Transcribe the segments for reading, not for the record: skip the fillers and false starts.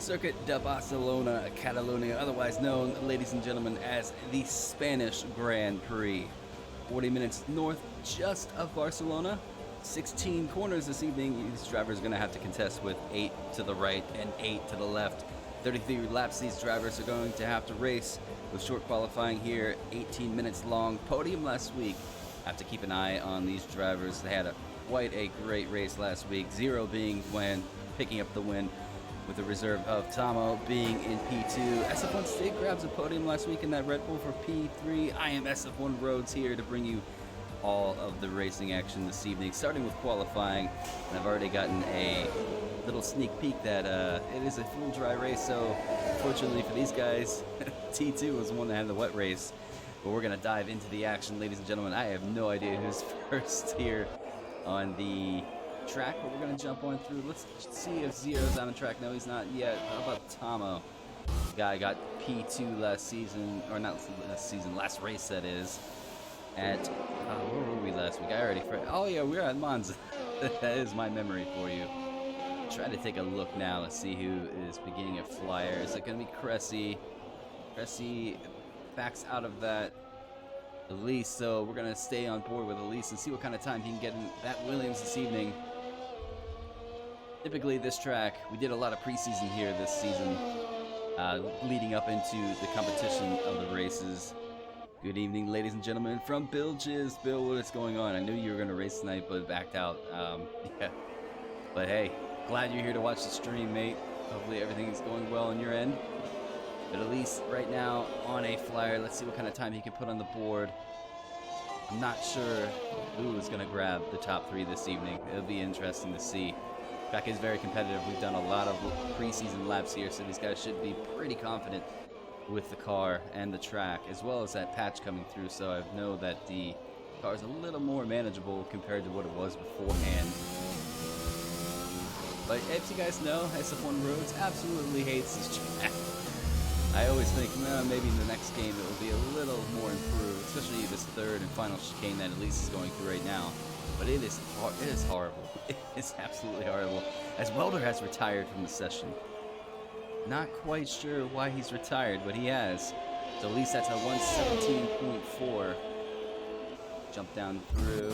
Circuit de Barcelona-Catalunya, otherwise known, ladies and gentlemen, as the Spanish Grand Prix. 40 minutes north just of Barcelona, 16 corners this evening. These drivers are going to have to contest with 8 to the right and 8 to the left. 33 laps these drivers are going to have to race, with short qualifying here, 18 minutes long. Podium last week. Have to keep an eye on these drivers. They had quite a great race last week, Zero being when picking up the win, with the reserve of Tomo being in P2. SF1 Tier grabs a podium last week in that Red Bull for P3. I am SF1 Roads here to bring you all of the racing action this evening, starting with qualifying. And I've already gotten a little sneak peek that it is a full dry race, so fortunately for these guys, T2 was the one that had the wet race. But we're going to dive into the action, ladies and gentlemen. I have no idea who's first here on the track, but we're going to jump on through. Let's see if Zero's on the track. No, he's not yet. How about Tomo? The guy got P2 last season, or not last season, last race that is, at, where were we last week? I already forgot. Oh yeah, we were at Monza. That is my memory for you. Try to take a look now and see who is beginning a flyer. Is it going to be Cressy? Cressy backs out of that Elise, so we're going to stay on board with Elise and see what kind of time he can get in that Williams this evening. Typically this track, we did a lot of preseason here this season, leading up into the competition of the races. Good evening, ladies and gentlemen, from Bill Jizz. Bill, what is going on? I knew you were going to race tonight, but backed out. Yeah. But hey, glad you're here to watch the stream, mate. Hopefully everything is going well on your end. But at least right now on a flyer, let's see what kind of time he can put on the board. I'm not sure who is going to grab the top 3 this evening. It'll be interesting to see. Track is very competitive. We've done a lot of preseason laps here, so these guys should be pretty confident with the car and the track, as well as that patch coming through. So I know that the car is a little more manageable compared to what it was beforehand. But as you guys know, SF1 Roads absolutely hates this track. I always think, no, maybe in the next game it will be a little more improved, especially this third and final chicane that Elise is going through right now. But it is horrible. It is absolutely horrible. As Welder has retired from the session. Not quite sure why he's retired, but he has. So at least that's a 117.4. Jump down through.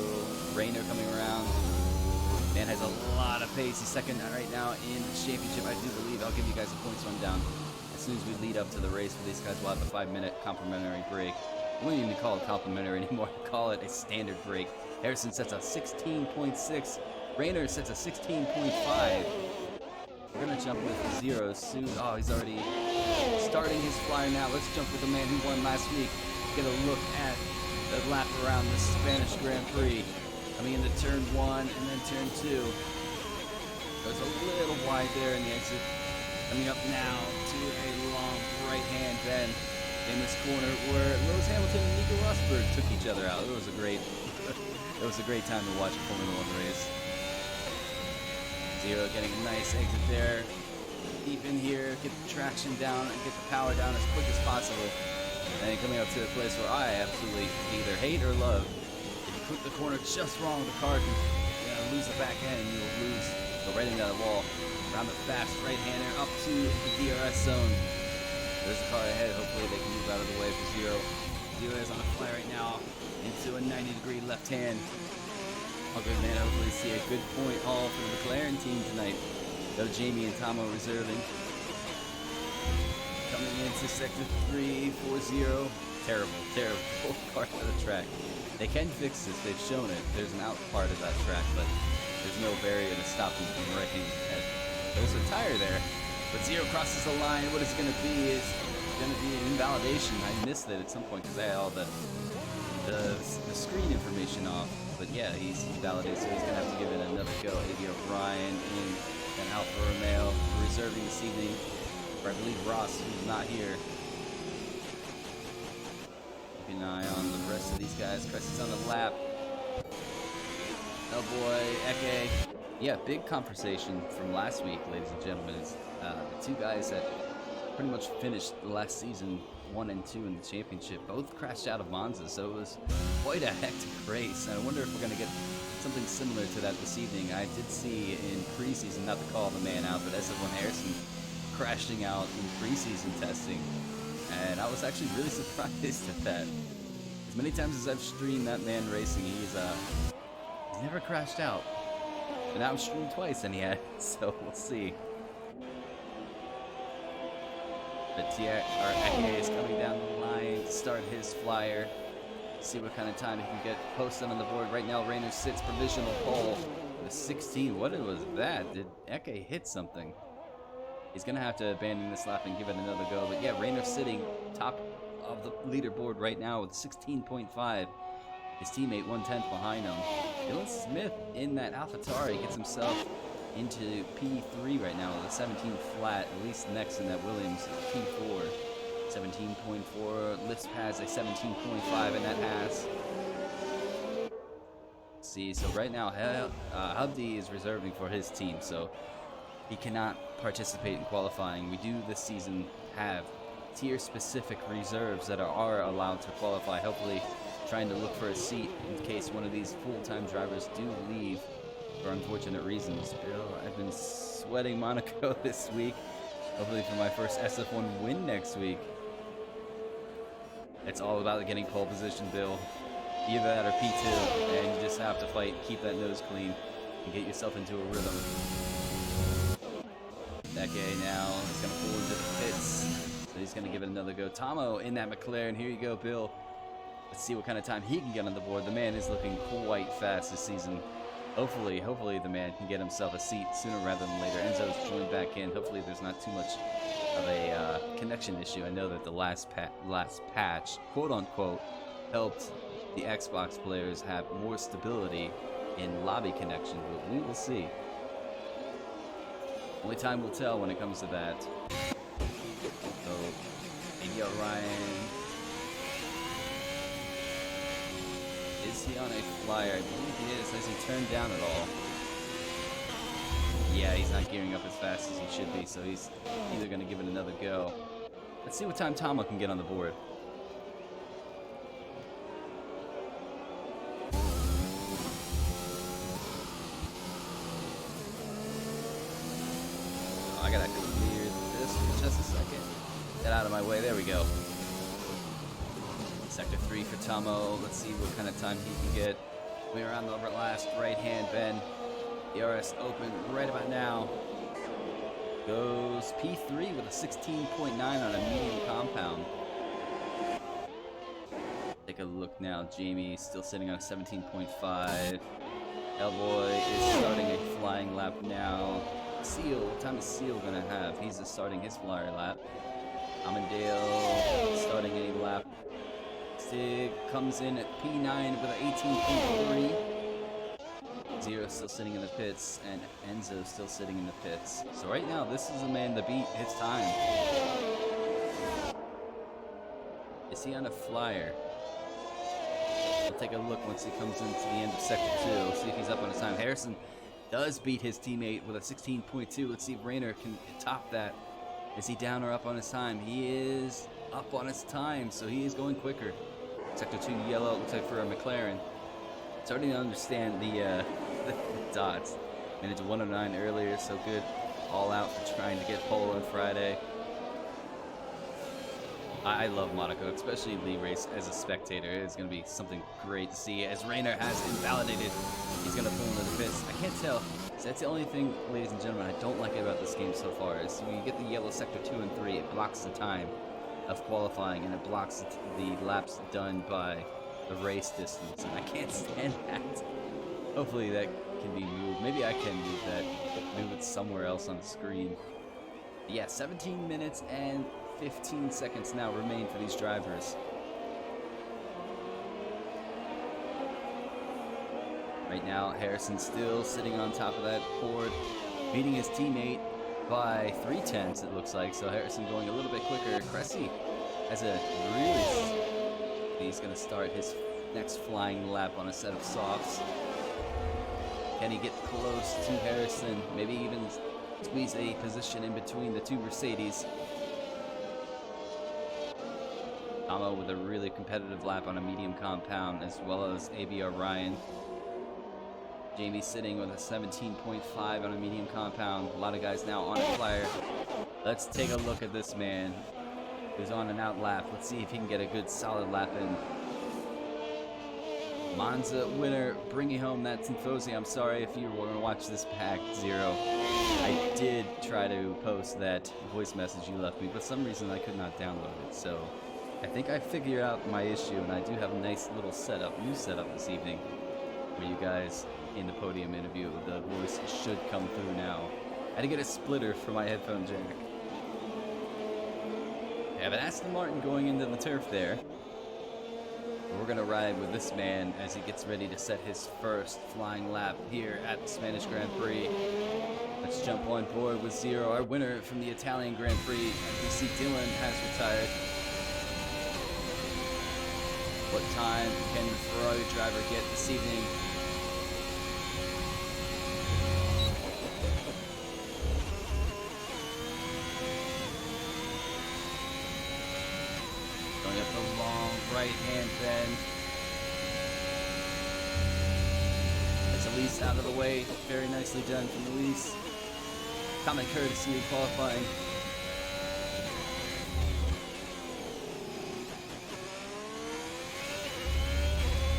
Rainer coming around. Man has a lot of pace. He's second right now in the championship, I do believe. I'll give you guys a points rundown as soon as we lead up to the race. For these guys, we'll have a 5-minute complimentary break. I wouldn't even call it complimentary anymore. Call it a standard break. Harrison sets a 16.6. Rainer sets a 16.5. We're going to jump with Zero soon. Oh, he's already starting his flyer now. Let's jump with the man who won last week. Get a look at the lap around the Spanish Grand Prix. Coming into turn 1 and then turn 2. Goes a little wide there in the exit. Coming up now to a long right-hand bend in this corner where Lewis Hamilton and Nico Rosberg took each other out. It was a great time to watch a Formula 1 race. Zero getting a nice exit there. Deep in here, get the traction down and get the power down as quick as possible. And then coming up to a place where I absolutely either hate or love. If you put the corner just wrong, the car can lose the back end and you'll go right into that wall. Around the fast right-hander up to the DRS zone. There's a car ahead. Hopefully they can move out of the way for Zero. Zero is on a fly right now into a 90-degree left hand. Oh, good man. Hopefully see a good point haul for the McLaren team tonight. Though Jamie and Tomo reserving. Coming into sector 340. Terrible part of the track. They can fix this. They've shown it. There's an out part of that track, but there's no barrier to stop them from wrecking. There's a tire there, but Zero crosses the line. What it's going to be is going to be an invalidation. I missed it at some point because I had all the screen information off. But yeah, he's validated, so he's going to have to give it another go. A.B. O'Brien in and Alfa Romeo reserving this evening. Or I believe Ross, who's not here. Keep an eye on the rest of these guys. Cressy's on the lap. Oh boy, Eke. Yeah, big conversation from last week, ladies and gentlemen. It's the two guys that pretty much finished the last season 1 and 2 in the championship. Both crashed out of Monza, so it was quite a hectic race. And I wonder if we're going to get something similar to that this evening. I did see in preseason, not to call the man out, but SF1 Harrison crashing out in preseason testing, and I was actually really surprised at that. As many times as I've streamed that man racing, he's never crashed out. And now I'm streamed twice and he had, so we'll see. But Tier, or Eke, is coming down the line to start his flyer. See what kind of time he can get posted on the board. Right now, Rainer sits provisional pole with a 16. What was that? Did Eke hit something? He's going to have to abandon this lap and give it another go. But yeah, Rainer sitting top of the leaderboard right now with 16.5. His teammate 1/10 behind him. Dylan Smith in that AlphaTauri gets himself into P3 right now with a 17 flat, at least next in that Williams P4. 17.4. Lisp has a 17.5 in that Haas. See, so right now Hubdi is reserving for his team, so he cannot participate in qualifying. We do this season have tier-specific reserves that are allowed to qualify, hopefully trying to look for a seat in case one of these full-time drivers do leave for unfortunate reasons. Bill, I've been sweating Monaco this week, hopefully for my first SF1 win next week. It's all about getting pole position, Bill. Either that or P2, and you just have to fight, keep that nose clean, and get yourself into a rhythm. Eke now is going to pull into the pits, so he's going to give it another go. Tomo in that McLaren. Here you go, Bill. Let's see what kind of time he can get on the board. The man is looking quite fast this season. Hopefully the man can get himself a seat sooner rather than later. Enzo's joined back in. Hopefully there's not too much of a connection issue. I know that the last patch, quote unquote, helped the Xbox players have more stability in lobby connection, but we will see. Only time will tell when it comes to that. So, maybe Ryan. Is he on a flyer? I believe he is. Has he turned down at all? Yeah, he's not gearing up as fast as he should be, so he's either going to give it another go. Let's see what time Tomo can get on the board. Oh, I gotta clear this for just a second. Get out of my way. There we go. Sector 3 for Tomo. Let's see what kind of time he can get. We're on the last right-hand bend. The RS open right about now. Goes P3 with a 16.9 on a medium compound. Take a look now. Jamie still sitting on 17.5. Hellboy is starting a flying lap now. Seal, what time is Seal gonna have? He's just starting his flyer lap. Amandale starting a lap. Stig comes in at P9 with an 18.3. Zero still sitting in the pits, and Enzo still sitting in the pits. So right now, this is a man to beat his time. Is he on a flyer? We'll take a look once he comes into the end of Sector 2. We'll see if he's up on his time. Harrison does beat his teammate with a 16.2. Let's see if Rainer can top that. Is he down or up on his time? He is up on his time, so he is going quicker. Sector 2 yellow, looks like for a McLaren. Starting to understand the dots. Minute 109 earlier, so good. All out for trying to get pole on Friday. I love Monaco, especially Lee race as a spectator. It's going to be something great to see. As Rainer has invalidated, he's going to pull into the pits. I can't tell. So that's the only thing, ladies and gentlemen, I don't like about this game so far. Is when you get the yellow Sector 2 and 3, it blocks the time of qualifying, and it blocks the laps done by the race distance, and I can't stand that. Hopefully that can be moved. Maybe I can move that, move it somewhere else on the screen. But yeah, 17 minutes and 15 seconds now remain for these drivers. Right now, Harrison still sitting on top of that board, beating his teammate by 3/10, it looks like. So Harrison going a little bit quicker. Cressy has a really... He's going to start his next flying lap on a set of softs. Can he get close to Harrison? Maybe even squeeze a position in between the two Mercedes. Tomo with a really competitive lap on a medium compound, as well as ABR Ryan. Jamie sitting with a 17.5 on a medium compound. A lot of guys now on a flyer. Let's take a look at this man who's on an out lap. Let's see if he can get a good solid lap in. Monza winner, bringing home that Tifosi. I'm sorry if you were going to watch this pack, Zero. I did try to post that voice message you left me, but for some reason I could not download it. So I think I figured out my issue, and I do have a nice little new setup this evening for you guys in the podium interview. The voice should come through now. I had to get a splitter for my headphone jack. I have an Aston Martin going into the turf there. We're going to ride with this man as he gets ready to set his first flying lap here at the Spanish Grand Prix. Let's jump on board with Zero, our winner from the Italian Grand Prix. As we see, Dylan has retired. What time can the Ferrari driver get this evening? Going up the long right-hand bend. That's Elise out of the way. Very nicely done from Elise. Common courtesy in qualifying.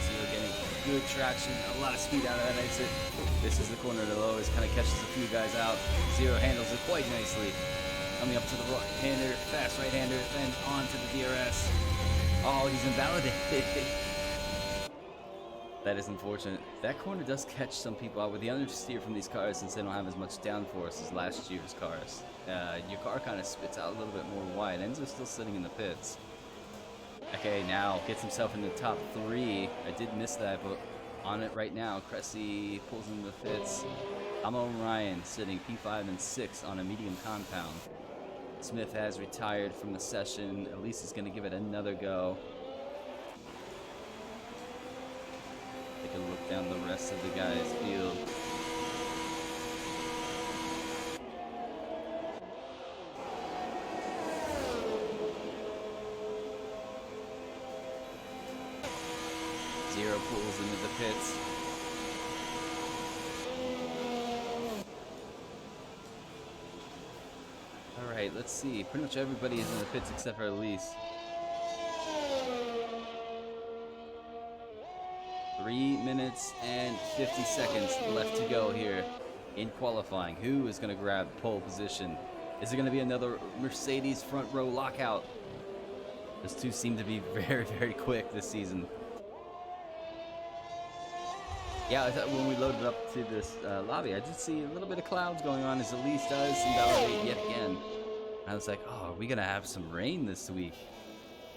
So you're getting good traction, a lot of speed out of that exit. This is the corner that always kind of catches a few guys out. Zero handles it quite nicely. Coming up to the right-hander, fast right-hander, then on to the DRS. Oh, he's invalidated. That is unfortunate. That corner does catch some people out with the understeer from these cars, since they don't have as much downforce as last year's cars. Your car kind of spits out a little bit more wide. Enzo's still sitting in the pits. Okay, now gets himself in the top 3. I did miss that, but on it right now. Cressy pulls into the pits. Amo and Ryan sitting P5 and 6 on a medium compound. Smith has retired from the session. Elise is going to give it another go. Take a look down the rest of the guys' field. Zero pulls into the pits. Alright, let's see. Pretty much everybody is in the pits except for Elise. 3 minutes and 50 seconds left to go here in qualifying. Who is going to grab pole position? Is it going to be another Mercedes front row lockout? Those two seem to be very, very quick this season. Yeah, I thought when we loaded up to this lobby, I did see a little bit of clouds going on as Elise does invalidate yet again. I was like, oh, are we going to have some rain this week?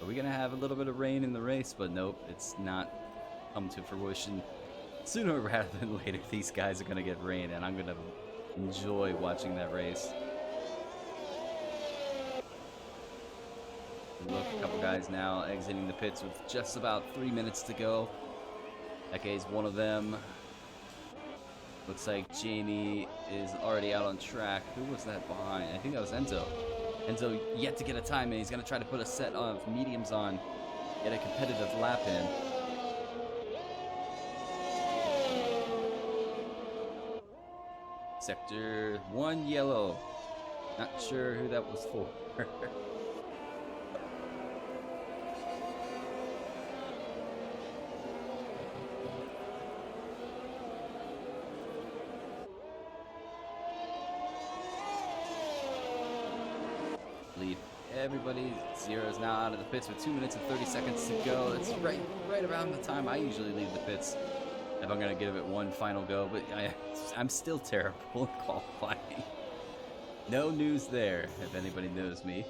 Are we going to have a little bit of rain in the race? But nope, it's not come to fruition. Sooner rather than later, these guys are going to get rain, and I'm going to enjoy watching that race. Look, a couple guys now exiting the pits with just about 3 minutes to go. Eke's one of them. Looks like Jamie is already out on track. Who was that behind? I think that was Enzo. Enzo yet to get a time in. He's going to try to put a set of mediums on. Get a competitive lap in. Sector 1 yellow. Not sure who that was for. Everybody, Zero's now out of the pits with 2 minutes and 30 seconds to go. It's right around the time I usually leave the pits if I'm going to give it one final go, but I'm still terrible in qualifying. No news there, if anybody knows me.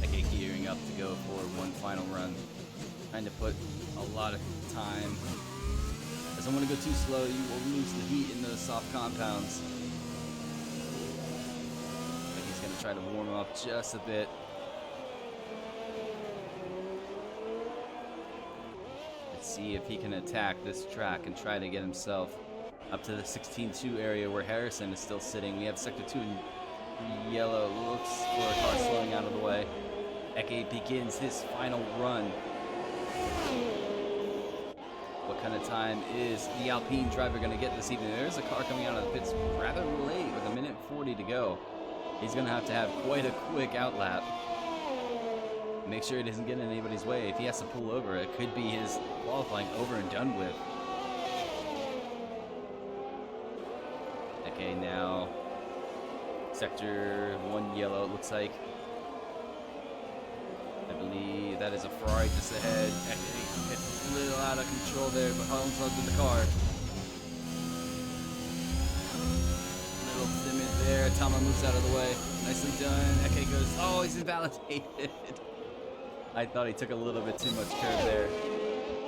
Okay, gearing up to go for one final run. Trying to put a lot of time. As I want to go too slow, you will lose the heat in those soft compounds. Try to warm him up just a bit. Let's see if he can attack this track and try to get himself up to the 16-2 area where Harrison is still sitting. We have Sector 2 in yellow. Looks for a car slowing out of the way. Eke begins his final run. what kind of time is the Alpine driver going to get this evening. There's a car coming out of the pits rather late with 1:40 to go. He's going to have quite a quick outlap. Make sure he doesn't get in anybody's way. If he has to pull over, it could be his qualifying over and done with. Okay, now Sector 1 yellow, it looks like. I believe that is a Ferrari just ahead. It's a little out of control there, but Holmes loves in the car. Little limit there. Tama moves out of the way. Nicely done. Eke goes, oh, he's invalidated. I thought he took a little bit too much curve there.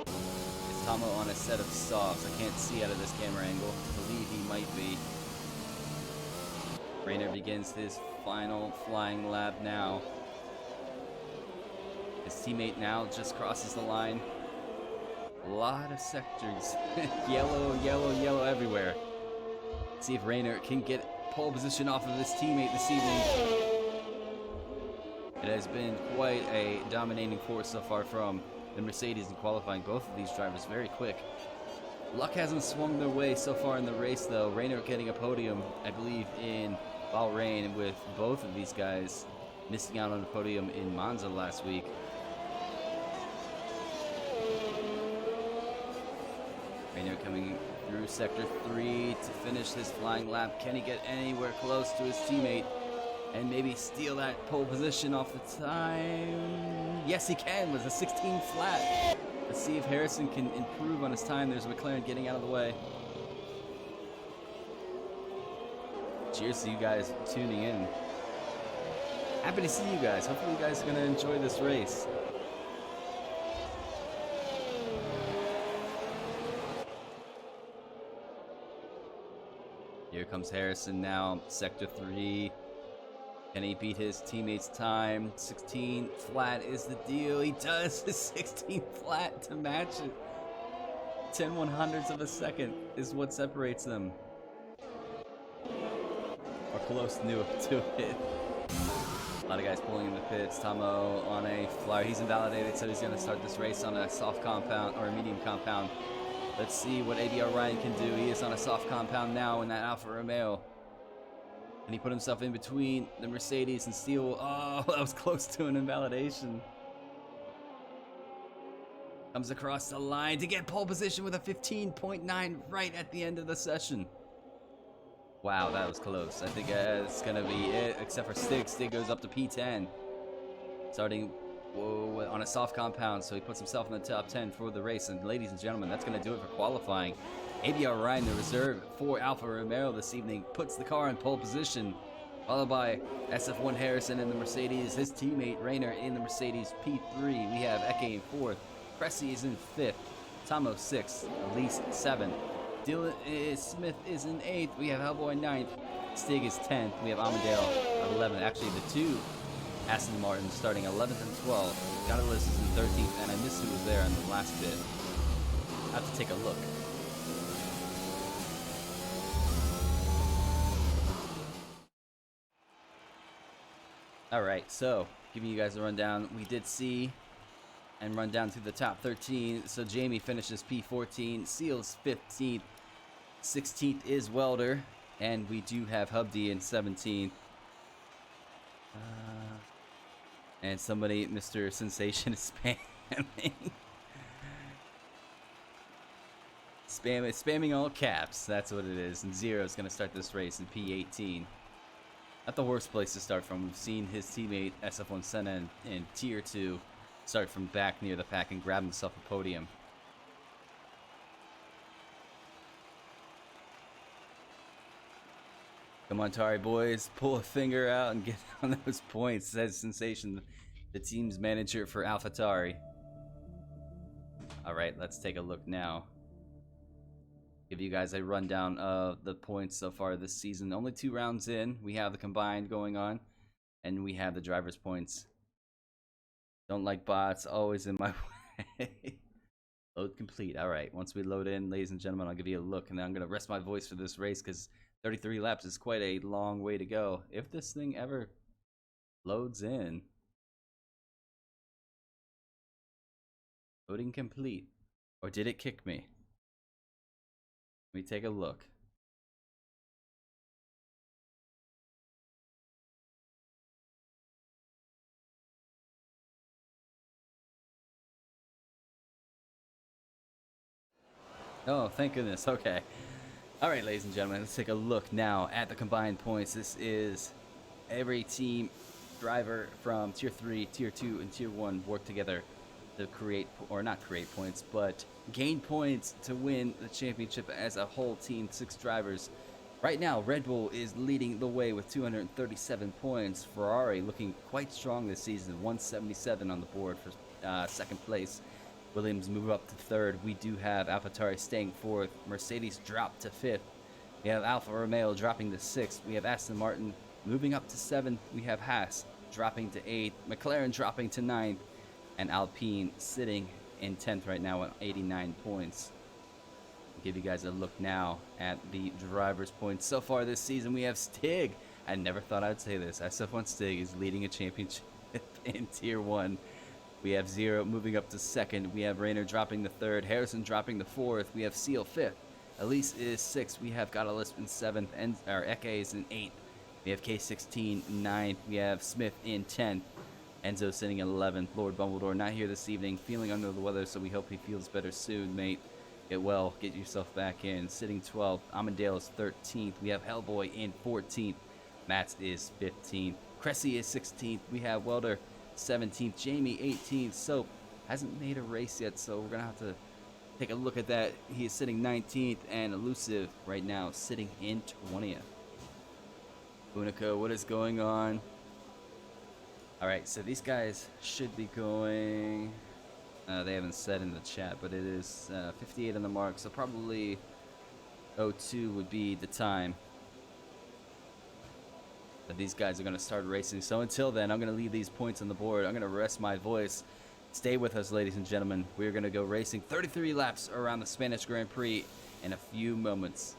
Is Tama on a set of softs? I can't see out of this camera angle. I believe he might be. Rainer begins his final flying lap now. His teammate now just crosses the line. A lot of sectors. Yellow, yellow, yellow everywhere. Let's see if Rainer can get pole position off of his teammate this evening. It has been quite a dominating force so far from the Mercedes in qualifying. Both of these drivers very quick. Luck hasn't swung their way so far in the race though. Rainer getting a podium, I believe, in Bahrain, with both of these guys missing out on the podium in Monza last week. Rainer coming through Sector 3 to finish his flying lap. Can he get anywhere close to his teammate and maybe steal that pole position off the time? Yes, he can with a 16 flat. Let's see if Harrison can improve on his time. There's McLaren getting out of the way. Cheers to you guys tuning in. Happy to see you guys. Hopefully you guys are going to enjoy this race. Here comes Harrison now, Sector 3. Can he beat his teammate's time? 16 flat is the deal. He does the 16 flat to match it. 10/100ths of a second is what separates them. Or close to it. A lot of guys pulling in the pits. Tamo on a flyer. He's invalidated, so he's going to start this race on a soft compound or a medium compound. Let's see what ABR Ryan can do. He is on a soft compound now in that Alfa Romeo. And he put himself in between the Mercedes and steal. Oh, that was close to an invalidation. Comes across the line to get pole position with a 15.9 right at the end of the session. Wow, that was close. I think that's going to be it, except for Stig. Stig goes up to P10. Starting on a soft compound, so he puts himself in the top 10 for the race. And ladies and gentlemen, that's going to do it for qualifying. ABR Ryan, the reserve for Alfa Romeo this evening, puts the car in pole position, followed by SF1 Harrison in the Mercedes, his teammate Rainer in the Mercedes P3. We have Eke in 4th, Cressy is in 5th, Tomo 6th, Elise 7th, Dylan Smith is in 8th, we have Hellboy 9th, Stig is 10th, we have Amadale 11th. Actually, the two Aston Martin starting 11th and 12th. Catalyst is in 13th, and I missed who was there in the last bit. I have to take a look. Alright, so giving you guys a rundown. We did see and run down through the top 13. So Jamie finishes P14, Seals 15th, 16th is Welder, and we do have Hubdy in 17th. And somebody, Mr. Sensation, is spamming. Spamming all caps. That's what it is. And Zero is going to start this race in P18. Not the worst place to start from. We've seen his teammate SF1 Senna in Tier 2 start from back near the pack and grab himself a podium. Come on, Tari boys, pull a finger out and get on those points, says Sensation, the team's manager for AlphaTauri. Alright, let's take a look now. Give you guys a rundown of the points so far this season. Only 2 rounds in. We have the combined going on, and we have the driver's points. Don't like bots, always in my way. Load complete. Alright, once we load in, ladies and gentlemen, I'll give you a look, and then I'm going to rest my voice for this race because 33 laps is quite a long way to go. If this thing ever loads in. Loading complete. Or did it kick me? Let me take a look. Oh, thank goodness. Okay. All right, ladies and gentlemen, let's take a look now at the combined points. This is every team driver from Tier 3, Tier 2, and Tier 1 work together to create, or not create points, but gain points to win the championship as a whole team, 6 drivers. Right now, Red Bull is leading the way with 237 points. Ferrari looking quite strong this season, 177 on the board for second place. Williams move up to third. We do have AlphaTauri staying fourth. Mercedes dropped to fifth. We have Alfa Romeo dropping to sixth. We have Aston Martin moving up to seventh. We have Haas dropping to eighth. McLaren dropping to ninth. And Alpine sitting in 10th right now at 89 points. I'll give you guys a look now at the drivers' points. So far this season, we have Stig. I never thought I'd say this. SF1 Stig is leading a championship in Tier 1. We have Zero moving up to second. We have Rayner dropping to third. Harrison dropping to fourth. We have Seal fifth. Elise is sixth. We have Gottalisp in seventh. And our Eke is in eighth. We have K16 ninth. We have Smith in 10th. Enzo sitting in 11th. Lord Bumbledore not here this evening, feeling under the weather, so we hope he feels better soon, mate. Get well, get yourself back in. Sitting 12th. Amandale is 13th. We have Hellboy in 14th. Mats is 15th. Cressy is 16th. We have Welder 17th, Jamie 18th. Soap hasn't made a race yet, so we're gonna have to take a look at that. He is sitting 19th, and Elusive right now sitting in 20th. Unico, what is going on? All right, so these guys should be going. They haven't said in the chat, but it is 58 on the mark, so probably 02 would be the time that these guys are going to start racing. So until then, I'm going to leave these points on the board. I'm going to rest my voice. Stay with us, ladies and gentlemen. We're going to go racing 33 laps around the Spanish Grand Prix in a few moments.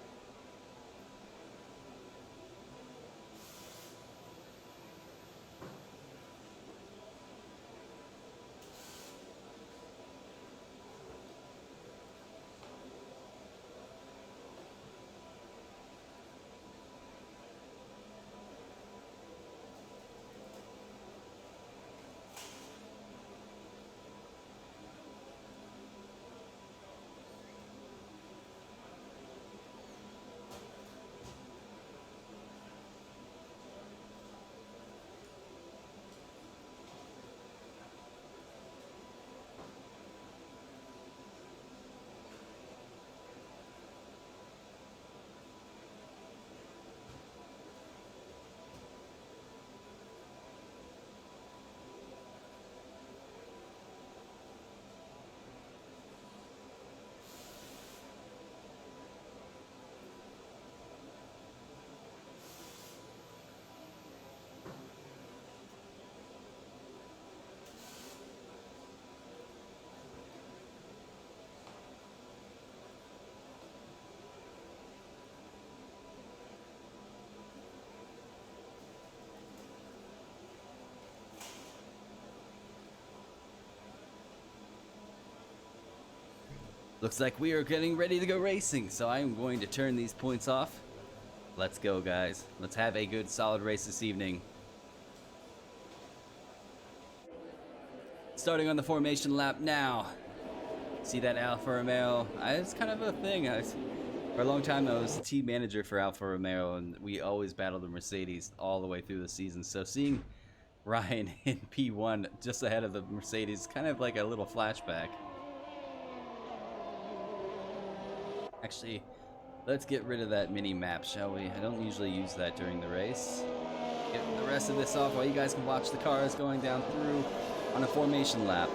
Looks like we are getting ready to go racing, so I am going to turn these points off. Let's go, guys. Let's have a good, solid race this evening. Starting on the formation lap now. See that Alfa Romeo? It's kind of a thing. For a long time, I was the team manager for Alfa Romeo, and we always battled the Mercedes all the way through the season. So seeing Ryan in P1 just ahead of the Mercedes, kind of like a little flashback. Actually, let's get rid of that mini map, shall we? I don't usually use that during the race. Get the rest of this off while you guys can watch the cars going down through on a formation lap.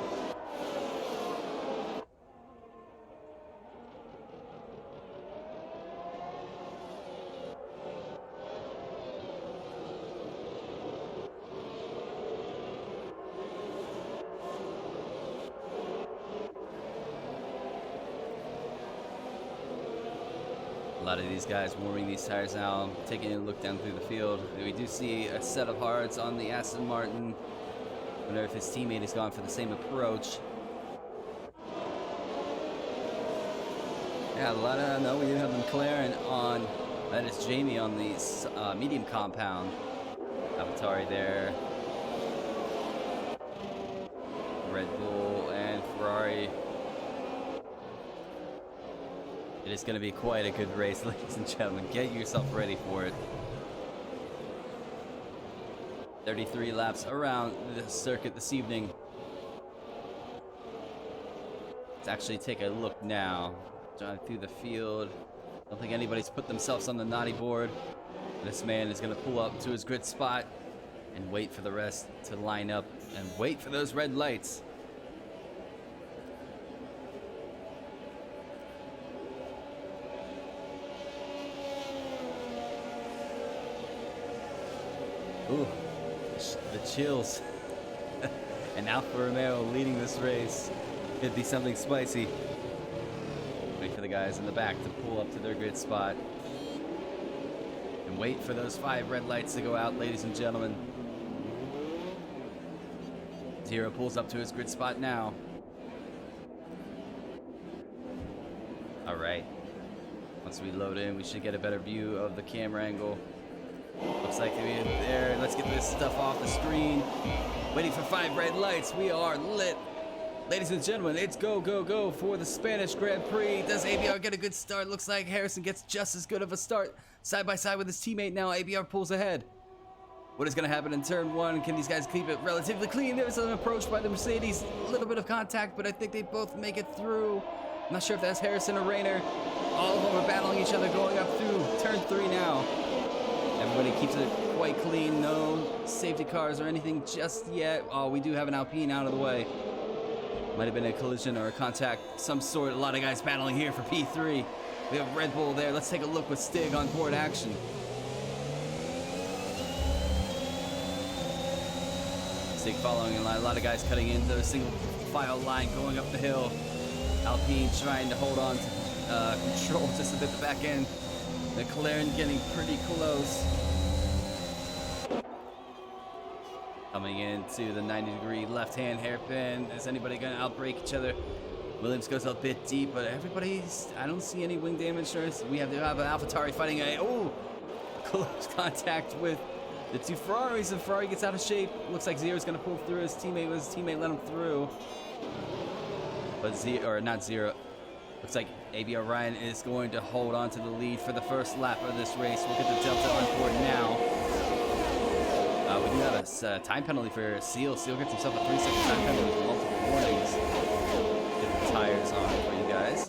A lot of these guys warming these tires now, taking a look down through the field. We do see a set of hards on the Aston Martin. Wonder if his teammate has gone for the same approach. Yeah, a lot of, no, we do have McLaren on, that is Jamie on the medium compound. AlphaTauri there. Red Bull and Ferrari. It is going to be quite a good race, ladies and gentlemen. Get yourself ready for it. 33 laps around the circuit this evening. Let's actually take a look now. Drive through the field. Don't think anybody's put themselves on the naughty board. This man is going to pull up to his grid spot and wait for the rest to line up and wait for those red lights. Ooh, the chills. And Alfa Romeo leading this race. Could be something spicy. Wait for the guys in the back to pull up to their grid spot. And wait for those 5 red lights to go out, ladies and gentlemen. Zero pulls up to his grid spot now. Alright. Once we load in, we should get a better view of the camera angle. Looks like we're there. Let's get this stuff off the screen. Waiting for 5 red lights. We are lit. Ladies and gentlemen, it's go, go, go for the Spanish Grand Prix. Does ABR get a good start? Looks like Harrison gets just as good of a start. Side by side with his teammate now. ABR pulls ahead. What is going to happen in turn 1? Can these guys keep it relatively clean? There's an approach by the Mercedes. A little bit of contact, but I think they both make it through. I'm not sure if that's Harrison or Rayner. All of them are battling each other going up through turn 3 now. Everybody keeps it quite clean. No safety cars or anything just yet. Oh, we do have an Alpine out of the way. Might have been a collision or a contact, some sort. A lot of guys battling here for P3. We have Red Bull there. Let's take a look with Stig on board action. Stig following in line. A lot of guys cutting into a single file line going up the hill. Alpine trying to hold on to control just a bit the back end. McLaren getting pretty close. Coming into the 90-degree left-hand hairpin. Is anybody going to outbrake each other? Williams goes a bit deep, but everybody's... I don't see any wing damage. We have to have an AlphaTauri fighting a... Oh! Close contact with the 2 Ferraris, and Ferrari gets out of shape. Looks like Zero's going to pull through. His teammate let him through. But not Zero. Looks like ABR Ryan is going to hold on to the lead for the first lap of this race. We'll get the Delta on board now. We do have a time penalty for Seal. Seal gets himself a 3-second time penalty with multiple warnings. Get the tires on for you guys.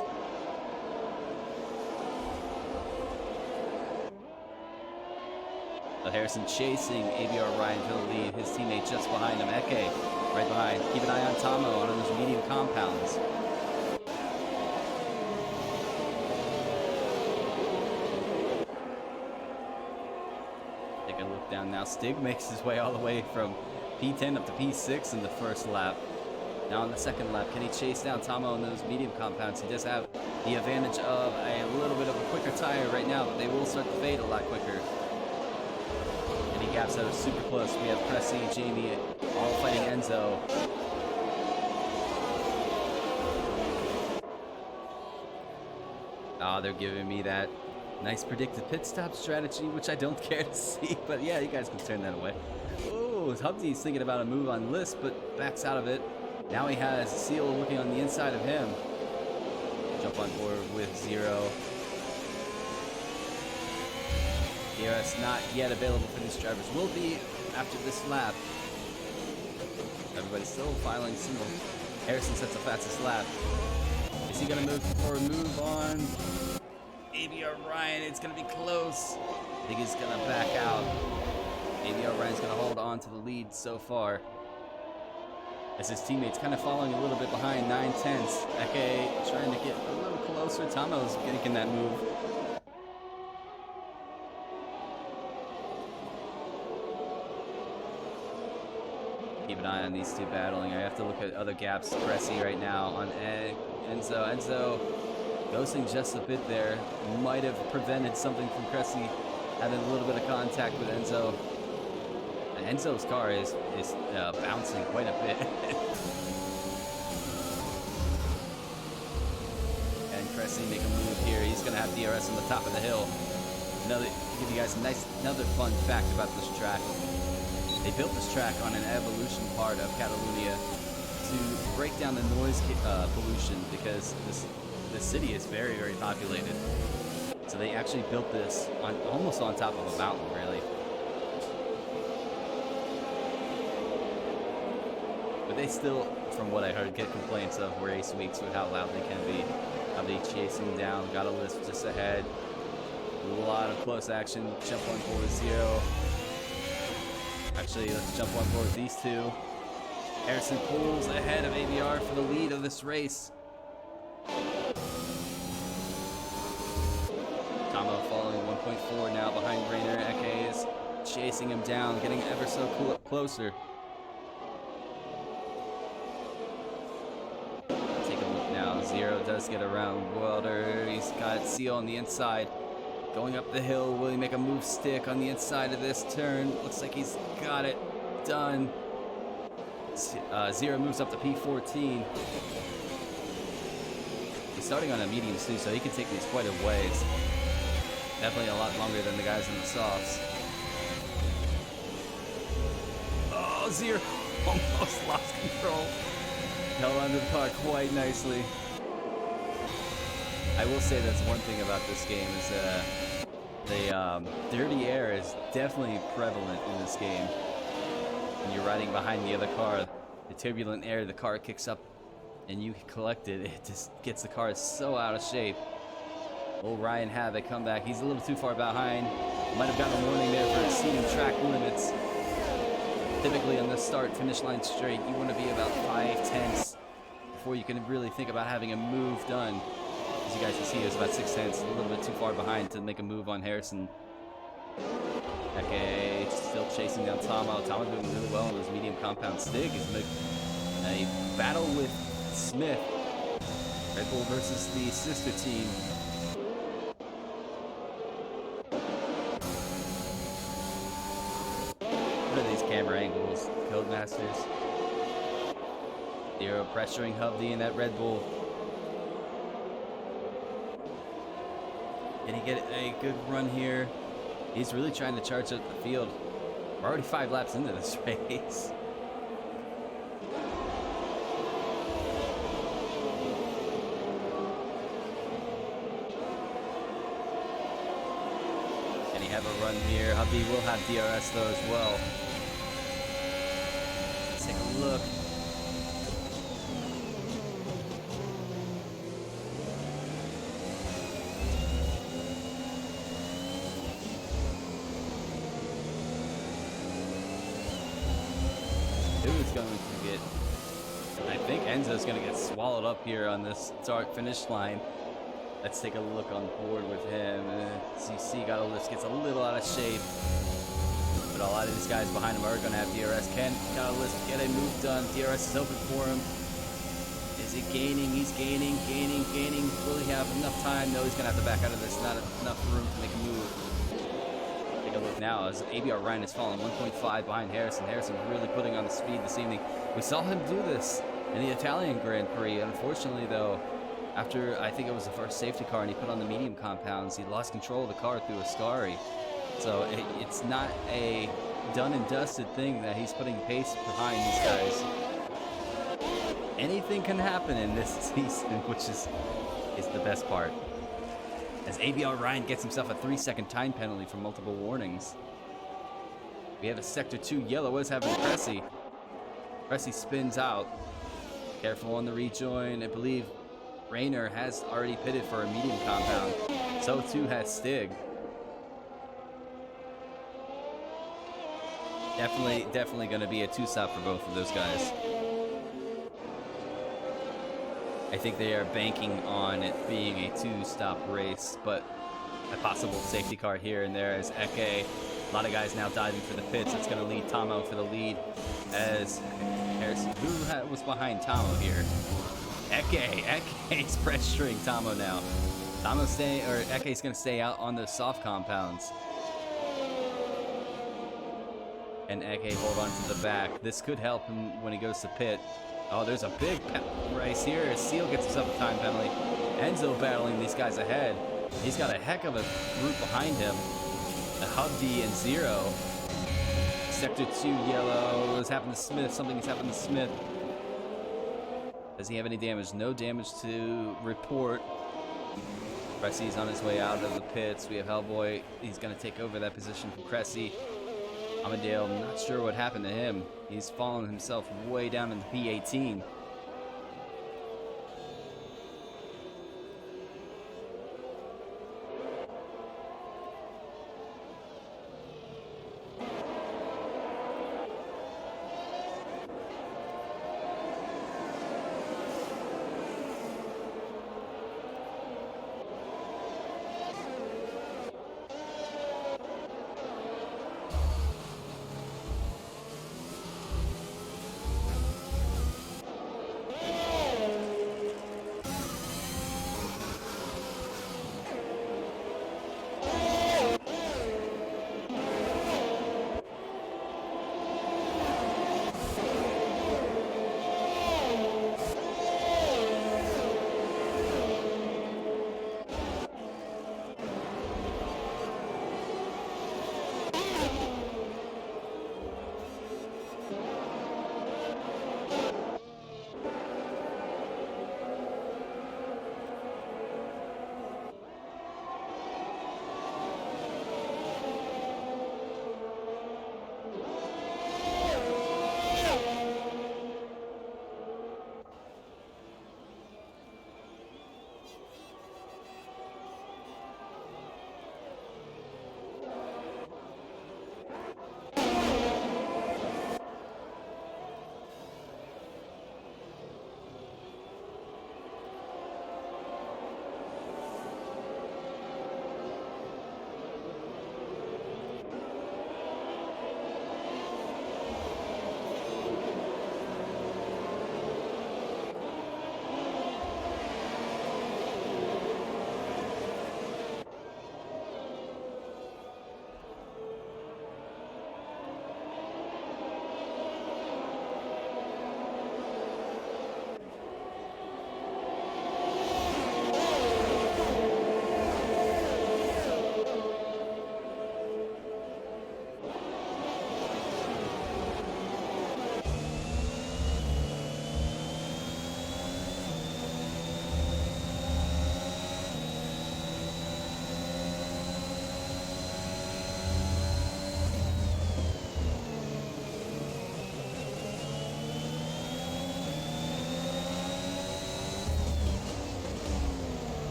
Harrison chasing ABR Ryan to the lead. His teammate just behind him. Eke right behind. Keep an eye on Tomo on those medium compounds. Take a look down now. Stig makes his way all the way from P10 up to P6 in the first lap. Now on the second lap, can he chase down Tomo on those medium compounds? He does have the advantage of a little bit of a quicker tire right now, but they will start to fade a lot quicker. And he gaps out super close. We have Pressy, Jamie, all fighting Enzo. Oh, they're giving me that nice predicted pit stop strategy, which I don't care to see, but yeah, you guys can turn that away. Oh, Hubsy's thinking about a move on List, but backs out of it. Now he has Seal looking on the inside of him. Jump on board with Zero. DRS not yet available for these drivers. Will be after this lap. Everybody's still filing single. Harrison sets the fastest lap. Is he gonna move on? ABR Ryan, it's gonna be close. I think he's gonna back out. ABR Ryan's gonna hold on to the lead so far, as his teammates kind of following a little bit behind, 9/10. Eke trying to get a little closer. Tomo's getting that move. Keep an eye on these two battling. I have to look at other gaps. Pressy right now on Enzo. Enzo ghosting just a bit there. Might have prevented something from Pressy having a little bit of contact with Enzo. And Enzo's car is bouncing quite a bit. And Racing make a move here. He's going to have DRS on the top of the hill. Give you guys another fun fact about this track. They built this track on an evolution part of Catalunya to break down the noise pollution because this city is very, very populated. So they actually built this almost on top of a mountain, really. But they still, from what I heard, get complaints of race weeks with how loud they can be, how they chase him down. Got a list just ahead. A lot of close action. Jump on board 0. Actually, let's jump on board these two. Harrison pulls ahead of ABR for the lead of this race. Tomo following 1.4 now behind Rainer. Eke is chasing him down, getting ever so closer. Take a look now. 0 does get around Wilder. He's got Seal on the inside. Going up the hill. Will he make a move stick on the inside of this turn? Looks like he's got it done. 0 moves up to P14. He's starting on a medium too, so he can take these quite a ways. Definitely a lot longer than the guys in the softs. Oh, 0 almost lost control. Held onto the car quite nicely. I will say that's one thing about this game is the dirty air is definitely prevalent in this game. When you're riding behind the other car, the turbulent air the car kicks up and you collect it, it just gets the car so out of shape. Will Ryan have a comeback? He's a little too far behind. Might have gotten a warning there for exceeding track limits. Typically on the start-finish line straight, you want to be about 5/10 before you can really think about having a move done. As you guys can see, it was about 6/10, a little bit too far behind to make a move on Harrison. Eke still chasing down Tomo. Tomo doing really well on his medium compound stick. He's in a battle with Smith. Red Bull versus the sister team. What are these camera angles? Codemasters. 0 pressuring Hovde in that Red Bull. Did he get a good run here? He's really trying to charge up the field. We're already 5 laps into this race. Can he have a run here? Hovde will have DRS though as well. Let's take a look. Who's going to get... I think Enzo's going to get swallowed up here on this start finish line. Let's take a look on board with him. CC Gotalift gets a little out of shape. But a lot of these guys behind him are going to have DRS. Can Gotalift get a move done? DRS is open for him. Is he gaining? He's gaining. Will he have enough time? No, he's going to have to back out of this. Not enough room to make a move. Take a look now as ABR Ryan is falling 1.5 behind Harrison. Harrison really putting on the speed this evening. We saw him do this in the Italian Grand Prix. Unfortunately, though, after I think it was the first safety car and he put on the medium compounds, he lost control of the car through Ascari. So it's not a done and dusted thing that he's putting pace behind these guys. Anything can happen in this season, which is the best part. As ABR Ryan gets himself a 3-second time penalty for multiple warnings. We have a Sector 2 yellow. What is happening to Pressy? Pressy spins out. Careful on the rejoin. I believe Rainer has already pitted for a medium compound. So too has Stig. Definitely going to be a 2-stop for both of those guys. I think they are banking on it being a 2-stop race, but a possible safety car here and there as Eke. A lot of guys now diving for the pits. It's going to lead Tomo for the lead as Harrison. Who was behind Tomo here? Eke's pressuring Tomo now. Eke's going to stay out on the soft compounds. And Eke hold on to the back. This could help him when he goes to pit. Oh, there's a big race here. Seal gets himself a time penalty. Enzo battling these guys ahead. He's got a heck of a group behind him. The Hubdy and Zero. Sector 2 yellow. What's happened to Smith? Something has happened to Smith. Does he have any damage? No damage to report. Cressy's on his way out of the pits. We have Hellboy. He's going to take over that position from Cressy. Amadale, not sure what happened to him. He's fallen himself way down in the P18.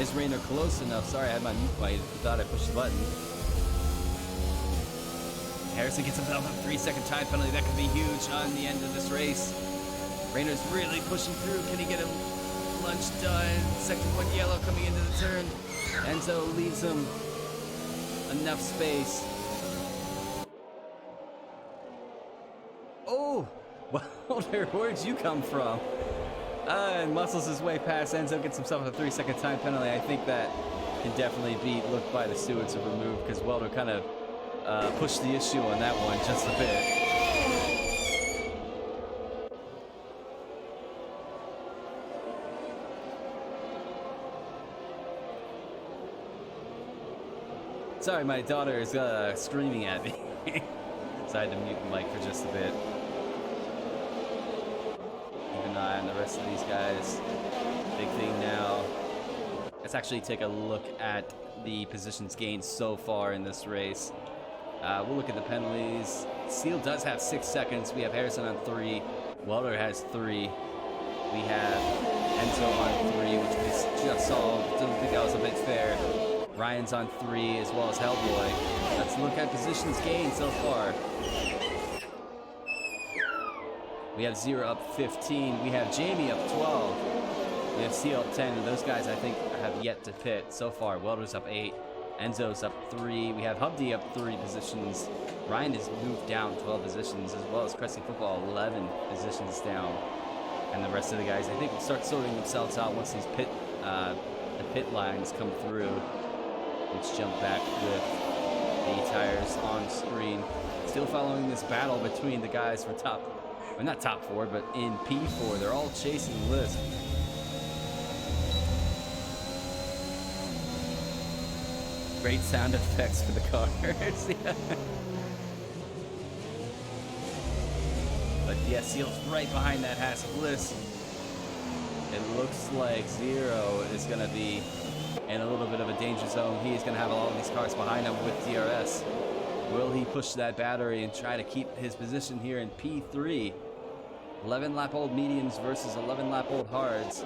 Is Rainer close enough? Sorry, I had my mute button. Thought I pushed the button. Harrison gets himself a 3-second time penalty. That could be huge on the end of this race. Rainer's really pushing through. Can he get a lunge done? Second one yellow coming into the turn. Enzo leaves him enough space. Oh, Walter, where'd you come from? And muscles his way past Enzo, gets himself a 3-second time penalty. I think that can definitely be looked by the stewards to remove because Welder kind of pushed the issue on that one just a bit. Sorry, my daughter is screaming at me. So I had to mute the mic for just a bit. Keep an eye on the rest of these guys. Big thing now. Let's actually take a look at the positions gained so far in this race. We'll look at the penalties. Seal does have 6 seconds. We have Harrison on 3. Welder has 3. We have Enzo on 3, which we just solved. Didn't think that was a bit fair. Ryan's on 3, as well as Hellboy. Let's look at positions gained so far. We have 0 up 15. We have Jamie up 12. We have Seal up 10, and those guys I think have yet to pit so far. Welder's up 8. Enzo's up 3. We have Hubdy up 3 positions. Ryan has moved down 12 positions, as well as Crescent Football 11 positions down. And the rest of the guys, I think, will start sorting themselves out once these the pit lines come through. Let's jump back with the tires on screen. Still following this battle between the guys for not top 4, but in P4. They're all chasing the list. Great sound effects for the cars. Yeah. But yeah, Seal's right behind that Haas Bliss. It looks like 0 is going to be in a little bit of a danger zone. He is going to have all of these cars behind him with DRS. Will he push that battery and try to keep his position here in P3? 11-lap-old mediums versus 11-lap-old hards.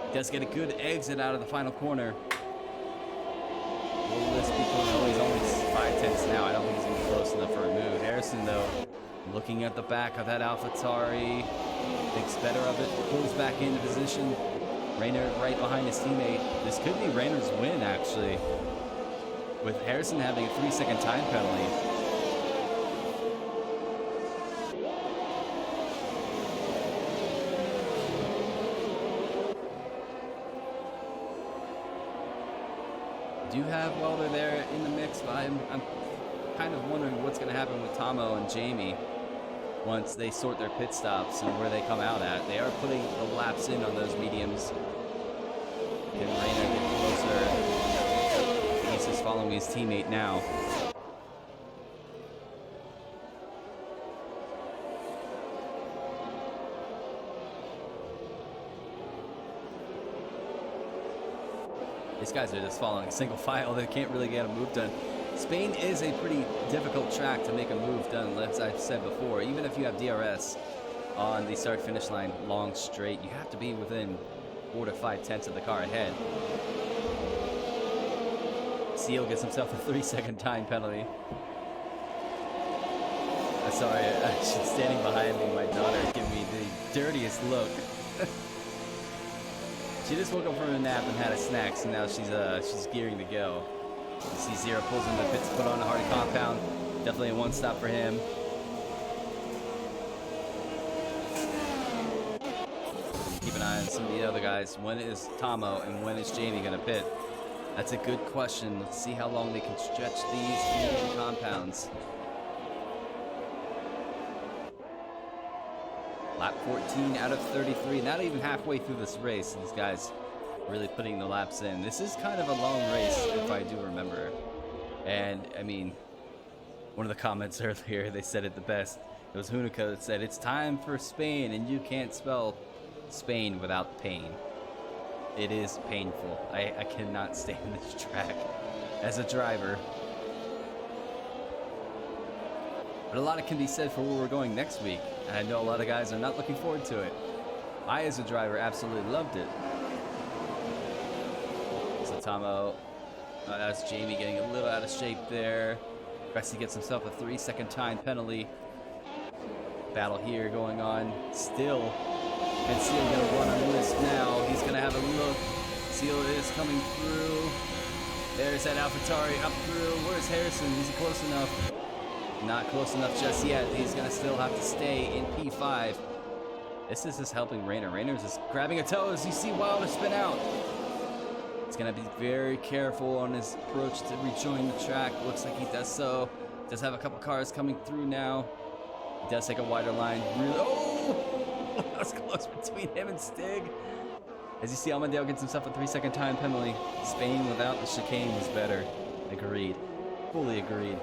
He does get a good exit out of the final corner. Will this be close? Oh, he's only 5/10 now. I don't think he's going to be close enough for a move. Harrison, though, looking at the back of that AlphaTauri, thinks better of it, pulls back into position. Rainer right behind his teammate. This could be Rainer's win, actually, with Harrison having a 3-second time penalty. Do have Welder there in the mix, but I'm kind of wondering what's going to happen with Tomo and Jamie once they sort their pit stops and where they come out at. They are putting the laps in on those mediums. Can Rainer get closer? He's just following his teammate now. These guys are just following single file. They can't really get a move done. Spain is a pretty difficult track to make a move done, as I've said before. Even if you have DRS on the start-finish line long straight, you have to be within 4 to 5/10 of the car ahead. Seal gets himself a 3-second time penalty. Sorry, she's standing behind me. My daughter is giving me the dirtiest look. She just woke up from a nap and had a snack, so now she's gearing to go. You see 0 pulls in the pits, put on a hard compound. Definitely a one stop for him. Keep an eye on some of the other guys. When is Tomo and when is Jamie going to pit? That's a good question. Let's see how long they can stretch these medium compounds. Lap 14 out of 33, not even halfway through this race. These guys really putting the laps in. This is kind of a long race, if I do remember. And, I mean, one of the comments earlier, they said it the best. It was Hunica that said, "It's time for Spain, and you can't spell Spain without pain." It is painful. I cannot stand this track as a driver. But a lot can be said for where we're going next week. And I know a lot of guys are not looking forward to it. I, as a driver, absolutely loved it. Tomo. That's Jamie getting a little out of shape there. Pressy gets himself a 3-second time penalty. Battle here going on still. And Seal gonna run on List now. He's gonna have a look. Seal is coming through. There's that AlphaTauri up through. Where's Harrison? Is he close enough? Not close enough just yet. He's gonna still have to stay in P5. This is just helping Rainer. Rainer's just grabbing a toe as you see Wilder spin out. He's gonna be very careful on his approach to rejoin the track. Looks like he does so. Does have a couple cars coming through now. He does take a wider line. Really, oh! That's close between him and Stig. As you see, Almondale gets himself a 3-second time penalty. Spain without the chicane was better. Agreed. Fully agreed.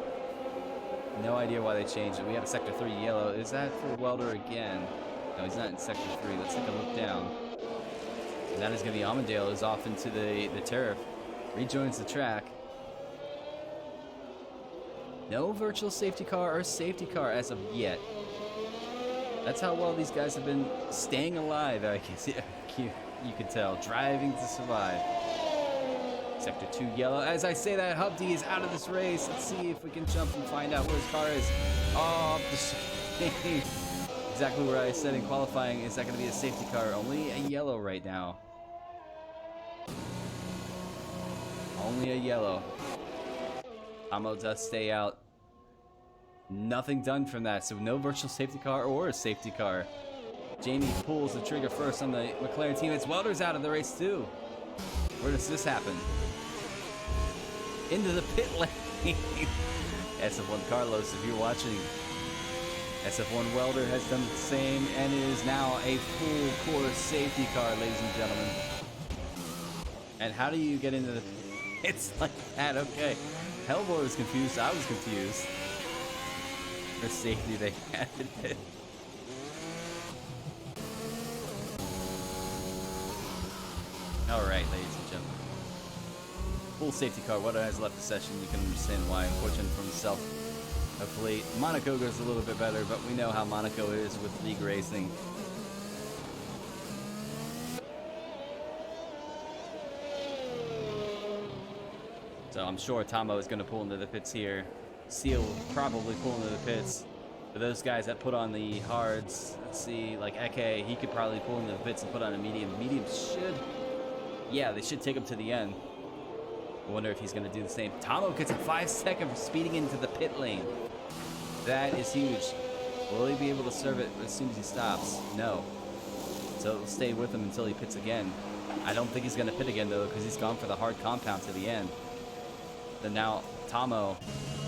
No idea why they changed it. We have a Sector 3 yellow. Is that for Welder again? No, he's not in Sector 3. Let's take a look down. And that is going to be Almondale is off into the turf. Rejoins the track. No virtual safety car or safety car as of yet. That's how well these guys have been staying alive, I guess you could tell. Driving to survive. Sector 2 yellow. As I say that, Hubdy is out of this race. Let's see if we can jump and find out where his car is. Oh, exactly where I said in qualifying. Is that going to be a safety car? Only a yellow right now. Only a yellow. Amo does stay out. Nothing done from that, so no virtual safety car or a safety car. Jamie pulls the trigger first on the McLaren team. It's Welder's out of the race too. Where does this happen? Into the pit lane. SF1 Carlos, if you're watching, SF1 Welder has done the same and is now a full course safety car, ladies and gentlemen. And how do you get into the pits like that? Okay. Hellboy was confused. I was confused. For safety, they had it. Alright, ladies and gentlemen. Full safety car. What has left the session, you can understand why. Unfortunate for himself. Hopefully, Monaco goes a little bit better, but we know how Monaco is with league racing. So I'm sure Tomo is going to pull into the pits here. Seal will probably pull into the pits. For those guys that put on the hards, let's see, like Eke, he could probably pull into the pits and put on a medium. Medium should, yeah, they should take him to the end. I wonder if he's going to do the same. Tomo gets a 5-second for speeding into the pit lane. That is huge. Will he be able to serve it as soon as he stops? No. So it'll stay with him until he pits again. I don't think he's going to pit again, though, because he's gone for the hard compound to the end. Then now Tomo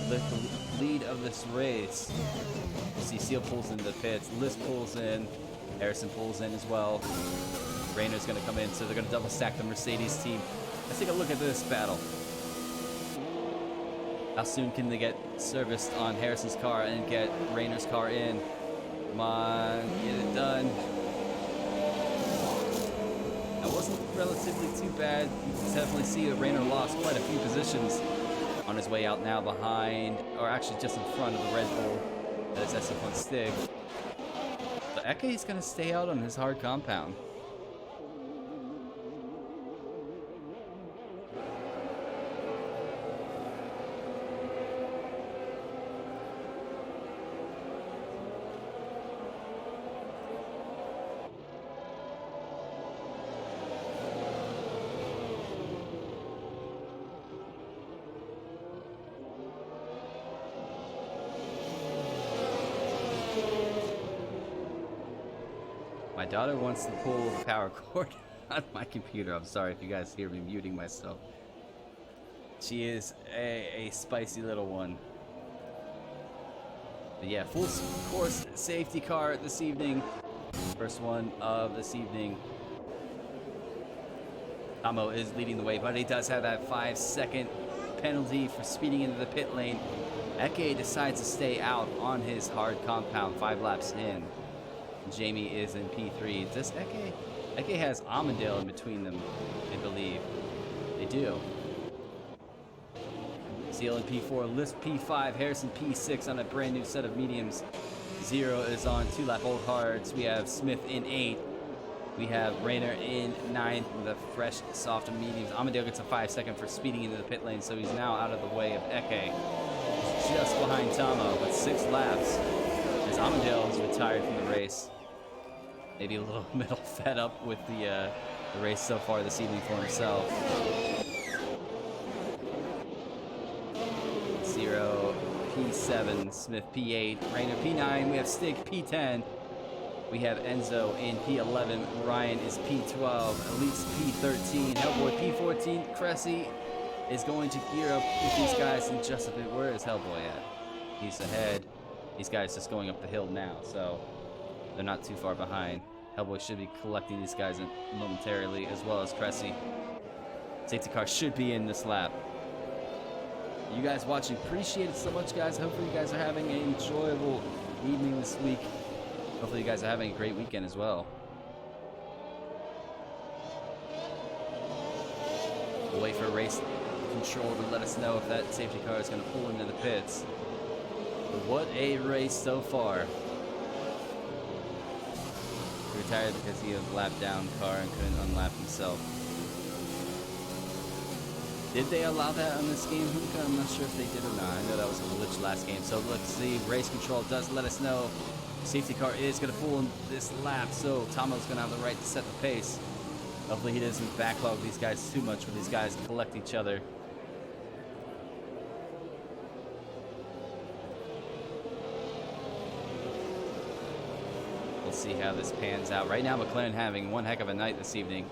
with the lead of this race. You see Seal pulls into the pits, List pulls in, Harrison pulls in as well. Rainer's going to come in, so they're going to double stack the Mercedes team. Let's take a look at this battle. How soon can they get serviced on Harrison's car and get Rainer's car in? Come on, get it done. That wasn't relatively too bad. You can definitely see that Rainer lost quite a few positions. On his way out now behind, or actually just in front of the Red Bull. That is SF1 Stig. So Eke is going to stay out on his hard compound. My daughter wants to pull the power cord on my computer. I'm sorry if you guys hear me muting myself. She is a spicy little one. But yeah, full course safety car this evening. First one of this evening. Tomo is leading the way, but he does have that 5-second penalty for speeding into the pit lane. Eke decides to stay out on his hard compound 5 laps in. Jamie is in P3. Does Eke? Eke has Amundale in between them, I believe. They do. Seal in P4, List P5, Harrison P6 on a brand new set of mediums. Zero is on 2-lap old hards. We have Smith in 8. We have Rainer in 9th with the fresh, soft mediums. Amadeo gets a 5-second for speeding into the pit lane, so he's now out of the way of Eke. He's just behind Tomo with 6 laps. As Amadeo has retired from the race. Maybe a little fed up with the race so far this evening for himself. 0, P7, Smith P8, Rainer P9, we have Stig P10. We have Enzo in P11, Ryan is P12, Elite's P13, Hellboy P14, Cressy is going to gear up with these guys in just a bit. Where is Hellboy at? He's ahead. These guys just going up the hill now, so they're not too far behind. Hellboy should be collecting these guys momentarily, as well as Cressy. Safety car should be in this lap. You guys watching, appreciate it so much, guys. Hopefully you guys are having an enjoyable evening this week. Hopefully you guys are having a great weekend as well. We'll wait for race control to let us know if that safety car is going to pull into the pits. But what a race so far. He retired because he had a lap down car and couldn't unlap himself. Did they allow that on this game, Hookah? I'm not sure if they did or not. I know that was a glitch last game. So let's see. Race control does let us know. Safety car is going to pull in this lap, so Tomo's going to have the right to set the pace. Hopefully he doesn't backlog these guys too much when these guys collect each other. We'll see how this pans out. Right now, McLaren having one heck of a night this evening.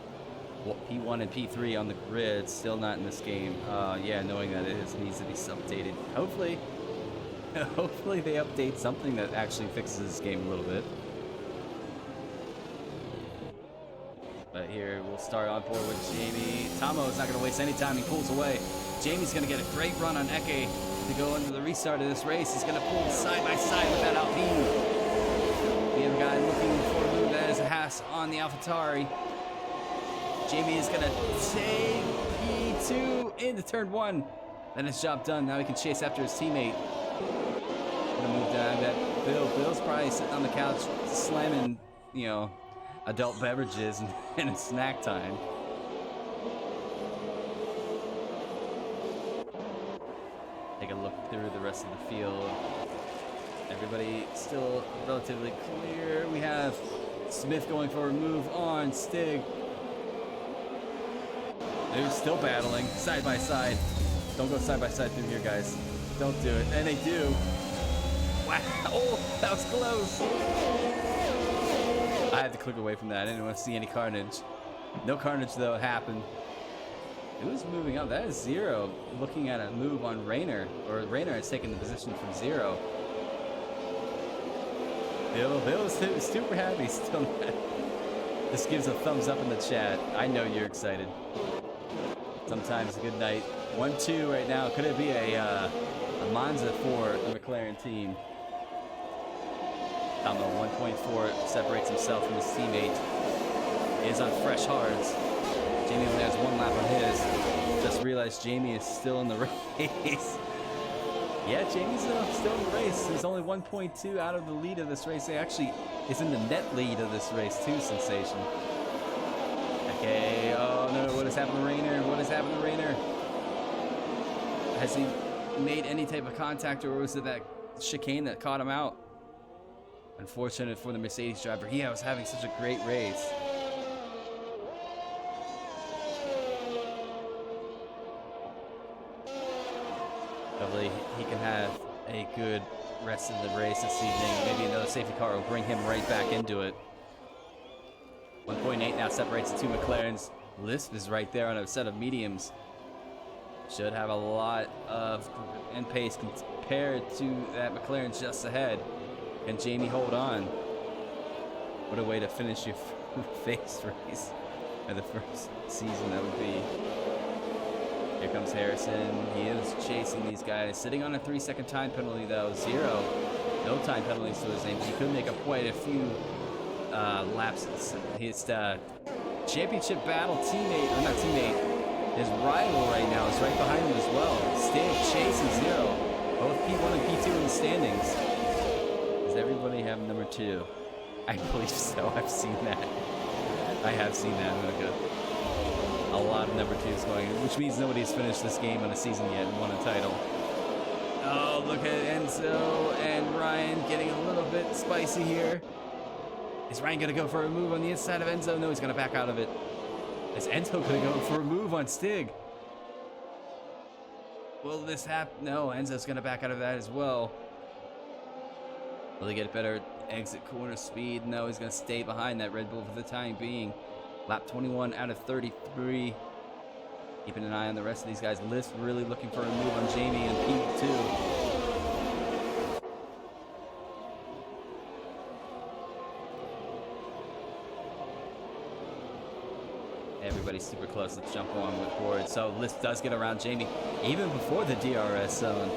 P1 and P3 on the grid, still not in this game. Yeah, knowing that it needs to be updated. Hopefully they update something that actually fixes this game a little bit. But here we'll start on board with Jamie. Tomo is not going to waste any time. He pulls away. Jamie's going to get a great run on Eke to go into the restart of this race. He's going to pull side by side with that Alpine. The other guy looking for a move that is a Haas on the AlphaTauri. Jamie is going to take P2 into turn 1. Then his job done. Now he can chase after his teammate. Gonna move down that Bill's probably sitting on the couch slamming, you know, adult beverages and it's snack time. Take a look through the rest of the field. Everybody still relatively clear. We have Smith going for a move on Stig. They're still battling side by side. Don't go side by side through here, guys. Don't do it. And they do. Wow. Oh, that was close. I had to click away from that. I didn't want to see any carnage. No carnage, though, happened. Who's moving up? That is 0. Looking at a move on Rainer. Or Rainer has taken the position from 0. Bill is super happy still. This gives a thumbs up in the chat. I know you're excited. Sometimes a good night. 1-2 right now. Could it be a Monza for the McLaren team? Tomo 1.4 separates himself from his teammate. He is on fresh hards. Jamie only has 1 lap on his. Just realized Jamie is still in the race. Yeah, Jamie's still in the race. There's only 1.2 out of the lead of this race. He actually is in the net lead of this race too, Sensation. Okay, oh no, what has happened to Rainer? What has happened to Rainer? Has he made any type of contact, or was it that chicane that caught him out? Unfortunate for the Mercedes driver. He was having such a great race. Hopefully he can have a good rest of the race this evening. Maybe another safety car will bring him right back into it. 1.8 now separates the two McLarens. Lisp is right there on a set of mediums. Should have a lot of end pace compared to that McLaren just ahead. Can Jamie hold on? What a way to finish your face race of the first season that would be. Here comes Harrison. He is chasing these guys. Sitting on a 3-second time penalty though. 0. No time penalties to his name. He could make up quite a few laps. His championship battle teammate, or not teammate, his rival right now is right behind him as well. Stig chasing 0. Both P1 and P2 in the standings. Does everybody have number 2? I believe so. I've seen that. I have seen that. A lot of number 2s going, which means nobody's finished this game on a season yet and won a title. Oh, look at Enzo and Ryan getting a little bit spicy here. Is Ryan going to go for a move on the inside of Enzo? No, he's going to back out of it. Is Enzo going to go for a move on Stig? Will this happen? No, Enzo's going to back out of that as well. Will he get better exit corner speed? No, he's going to stay behind that Red Bull for the time being. Lap 21 out of 33. Keeping an eye on the rest of these guys. Lisp really looking for a move on Jamie and Pete too. Everybody's super close. Let's jump on with board. So Lisp does get around Jamie even before the DRS zone.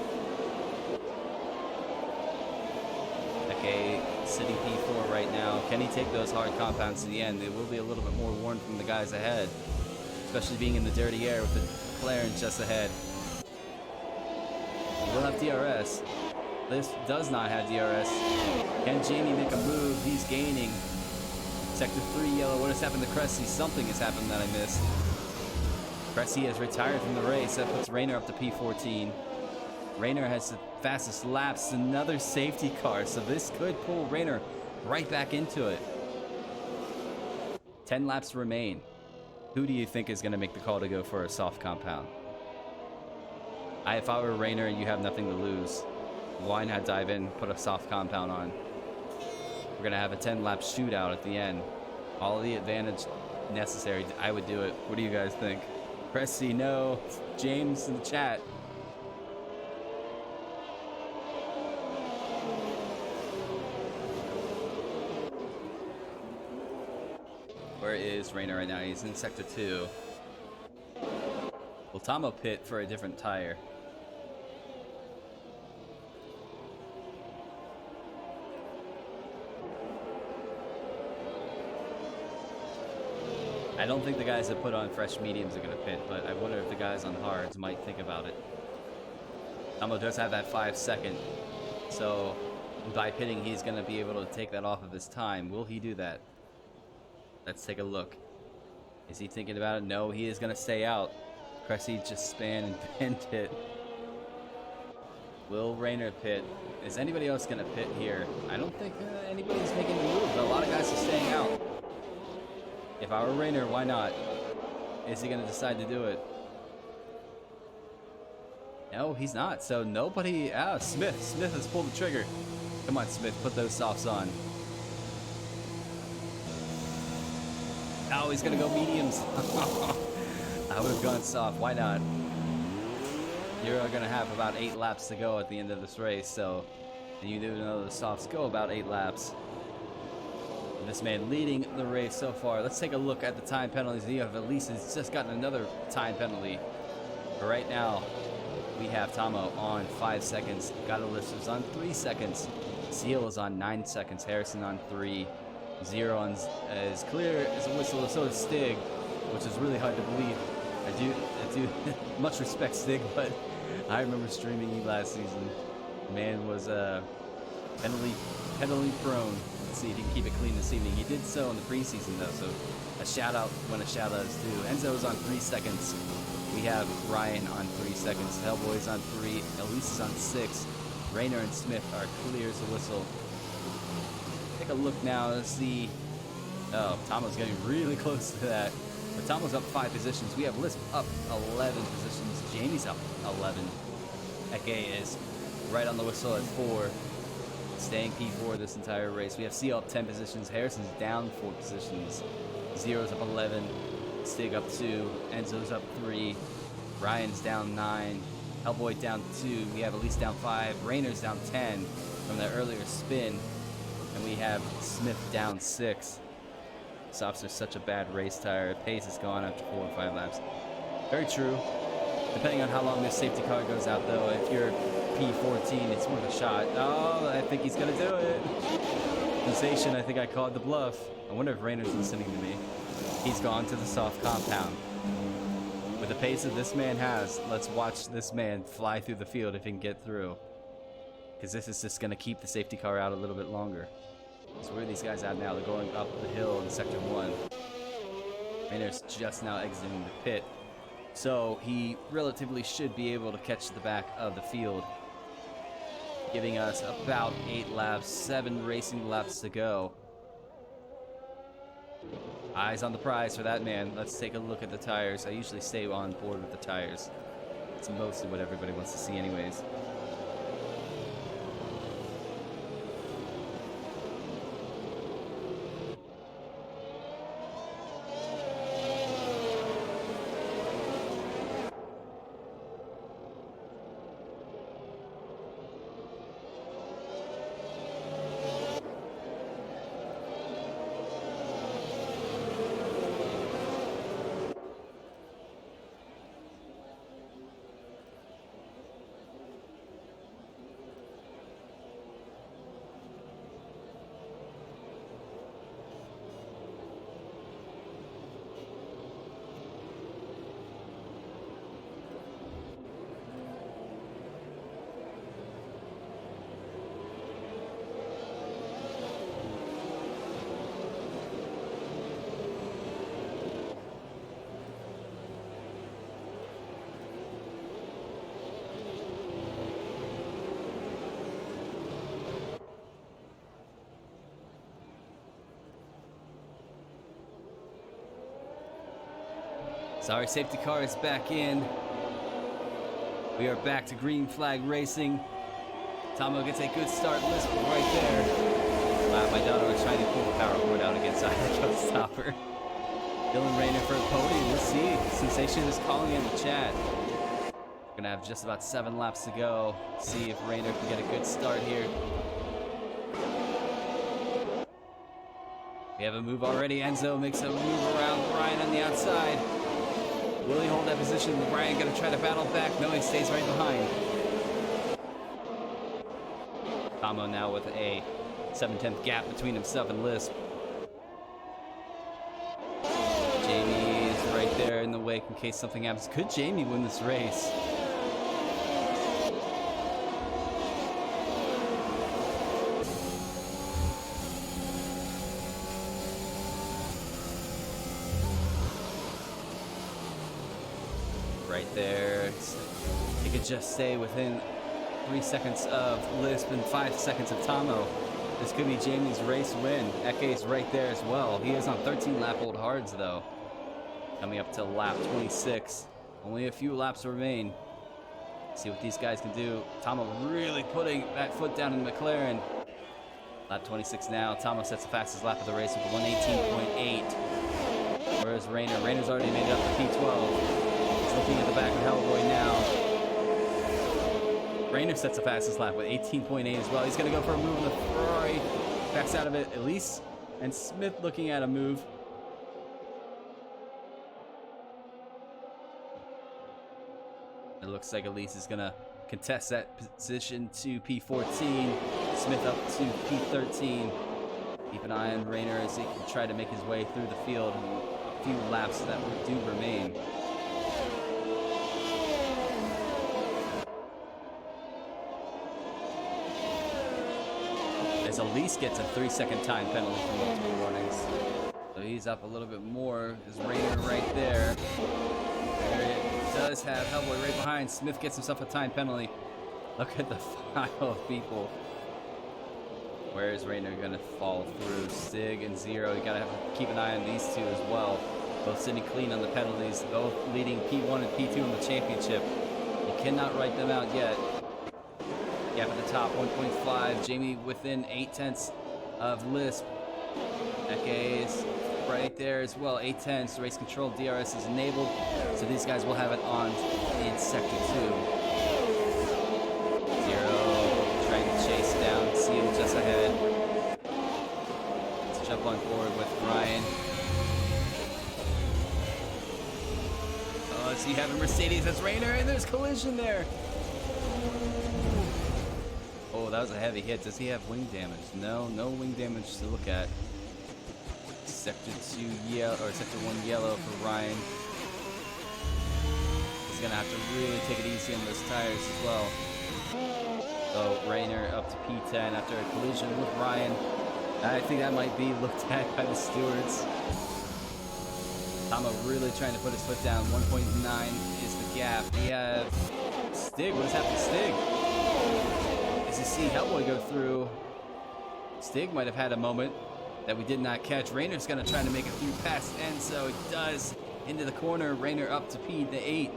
Okay, sitting P4 right now. Can he take those hard compounds to the end? It will be a little bit more worn from the guys ahead, especially being in the dirty air with the McLaren just ahead. He will have DRS. Lisp does not have DRS. Can Jamie make a move? He's gaining. Sector 3 yellow. What has happened to Cressy? Something has happened that I missed. Cressy has retired from the race. That puts Rayner up to P14. Rayner has the fastest laps. Another safety car. So this could pull Rayner right back into it. 10 laps remain. Who do you think is going to make the call to go for a soft compound? If I were Rayner, you have nothing to lose. Why not dive in, put a soft compound on? We're going to have a 10-lap shootout at the end. All the advantage necessary. I would do it. What do you guys think? Cressy, no. James in the chat. Where is Rayner right now? He's in Sector 2. Will Tomo pit for a different tire? I don't think the guys that put on fresh mediums are going to pit, but I wonder if the guys on hards might think about it. Tomo does have that 5-second, so by pitting, he's going to be able to take that off of his time. Will he do that? Let's take a look. Is he thinking about it? No, he is going to stay out. Cressy just span and bent it. Will Rayner pit? Is anybody else going to pit here? I don't think anybody's making the move, but a lot of guys are staying out. If I were Rayner, why not? Is he going to decide to do it? No, he's not. So nobody... Smith. Smith has pulled the trigger. Come on, Smith. Put those softs on. Oh, he's going to go mediums. I would have gone soft. Why not? You're going to have about 8 laps to go at the end of this race. So you do know the softs go about 8 laps. This man leading the race so far. Let's take a look at the time penalties. You have Elise has just gotten another time penalty. But right now, we have Tomo on 5 seconds. Gatalift is on 3 seconds. Seal is on 9 seconds. Harrison on 3. Zero on as clear as a whistle. So is Stig, which is really hard to believe. I do much respect Stig, but I remember streaming you last season. The man was penalty prone. Let's see if he can keep it clean this evening. He did so in the preseason, though, so a shout-out when a shout-out is due. Enzo's on 3 seconds. We have Ryan on 3 seconds. Hellboy's on 3. Elise is on 6. Rayner and Smith are clear as a whistle. Take a look now to see... Oh, Tomo's getting really close to that. But Tomo's up 5 positions. We have Lisp up 11 positions. Jamie's up 11. Eke is right on the whistle at 4. Staying P4 this entire race. We have Seal up 10 positions. Harrison's down 4 positions. Zero's up 11. Stig up 2. Enzo's up 3. Ryan's down 9. Hellboy down 2. We have Elise down 5. Rayner's down 10 from that earlier spin. And we have Smith down 6. Softs are such a bad race tire. Pace is gone after 4 or 5 laps. Very true. Depending on how long this safety car goes out, though, if you're P14, it's worth a shot. Oh, I think he's going to do it. Sensation, I think I called the bluff. I wonder if Rayner's listening to me. He's gone to the soft compound. With the pace that this man has, let's watch this man fly through the field if he can get through. Because this is just going to keep the safety car out a little bit longer. So where are these guys at now? They're going up the hill in Sector 1. Rainer's just now exiting the pit, so he relatively should be able to catch the back of the field, giving us about 8 laps, 7 racing laps to go. Eyes on the prize for that man. Let's take a look at the tires. I usually stay on board with the tires. It's mostly what everybody wants to see anyways. Sorry, safety car is back in. We are back to green flag racing. Tomo gets a good start. Lisp right there. Wow, my daughter was trying to pull the power cord out against the showstopper. Dylan Rayner for the podium. Let's see. Sensation is calling in the chat. We're gonna have just about 7 laps to go. See if Rayner can get a good start here. We have a move already. Enzo makes a move around Ryan on the outside. Will he hold that position? Ryan gonna try to battle back. No, he stays right behind. Tomo now with a 7/10 gap between himself and Lisp. Jamie is right there in the wake in case something happens. Could Jamie win this race? Right there. He could just stay within 3 seconds of Lisp and 5 seconds of Tomo. This could be Jamie's race win. Eke's right there as well. He is on 13 lap old hards though. Coming up to lap 26. Only a few laps remain. See what these guys can do. Tomo really putting that foot down in the McLaren. Lap 26 now. Tomo sets the fastest lap of the race with a 1:18.8. Whereas Rayner's already made it up to P12. Looking at the back of Hellboy now. Rayner sets the fastest lap with 18.8 as well. He's going to go for a move on the Ferrari. Backs out of it. Elise and Smith looking at a move. It looks like Elise is going to contest that position to P14. Smith up to P13. Keep an eye on Rayner as he can try to make his way through the field. A few laps that do remain. As Elise gets a 3-second time penalty for multiple warnings. So he's up a little bit more. Is Rayner right there. There it does have Hellboy right behind. Smith gets himself a time penalty. Look at the file of people. Where is Rayner gonna fall through? Sig and Zero. You gotta have to keep an eye on these two as well. Both sitting clean on the penalties, both leading P1 and P2 in the championship. You cannot write them out yet. Gap at the top, 1.5. Jamie within 8/10 of Lisp. Eke is right there as well, 8/10. Race control DRS is enabled, so these guys will have it on in sector 2. Zero trying to chase down, see him just ahead. Let's jump on board with Ryan. Oh, so you have a Mercedes, that's Rayner, and there's collision there. Oh, that was a heavy hit. Does he have wing damage? No, no wing damage to look at. Sector 2 yellow, or Sector 1 yellow for Ryan. He's gonna have to really take it easy on those tires as well. So Rayner up to P10 after a collision with Ryan. I think that might be looked at by the stewards. Tomo really trying to put his foot down. 1.9 is the gap. We have Stig. What has happened to Stig? As you see Hellboy go through, Stig might have had a moment that we did not catch. Rayner's going to try to make it through past Enzo. He does. Into the corner. Rayner up to P8.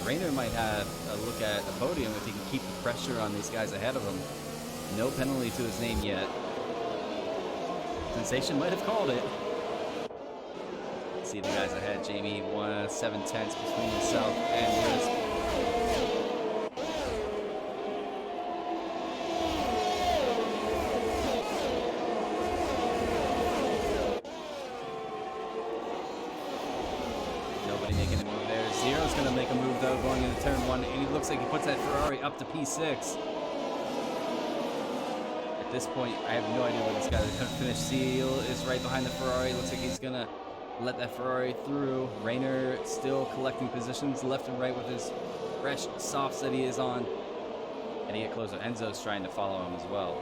Rayner might have a look at a podium if he can keep the pressure on these guys ahead of him. No penalty to his name yet. Sensation might have called it. See the guys ahead. Jamie, 7/10 between himself and Liz. Nobody making a move there. Zero's going to make a move, though, going into turn 1. And he looks like he puts that Ferrari up to P6. At this point, I have no idea where this guy is going to finish. Seal is right behind the Ferrari. Looks like he's going to let that Ferrari through. Rayner still collecting positions left and right with his fresh softs that he is on. And he get closer. Enzo's trying to follow him as well.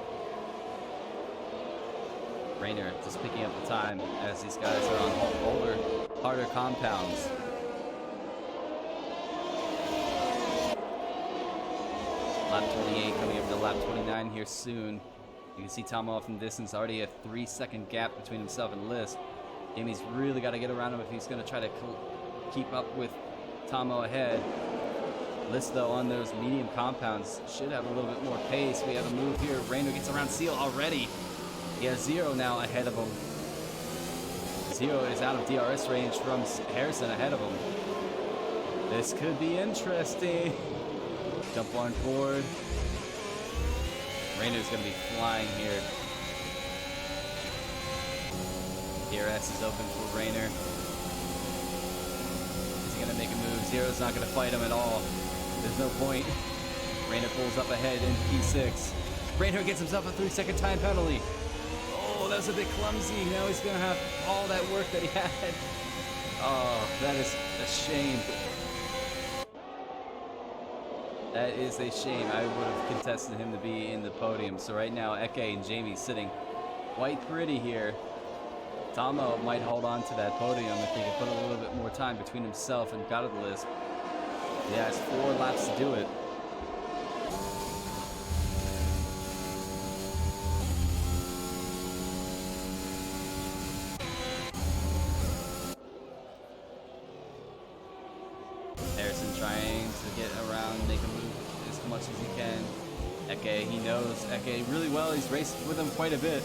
Rayner just picking up the time as these guys are on older, harder compounds. Lap 28 coming up to lap 29 here soon. You can see Tomo off in the distance, already a 3-second gap between himself and Lisp. Jamie's really got to get around him if he's going to try to keep up with Tomo ahead. Lisp, though, on those medium compounds should have a little bit more pace. We have a move here. Rayner gets around Seal already. He has Zero now ahead of him. Zero is out of DRS range from Harrison ahead of him. This could be interesting. Jump on board. Rayner's going to be flying here. DRS is open for Rayner. Is he going to make a move? Zero's not going to fight him at all. There's no point. Rayner pulls up ahead in P6. Rayner gets himself a 3-second time penalty. Oh, that was a bit clumsy. Now he's going to have all that work that he had. Oh, that is a shame. That is a shame. I would have contested him to be in the podium. So right now, Eke and Jamie sitting quite pretty here. Tomo might hold on to that podium if he can put a little bit more time between himself and Godless. He has 4 laps to do it. Harrison trying to get around, make a move as much as he can. Eke, he knows Eke really well. He's raced with him quite a bit.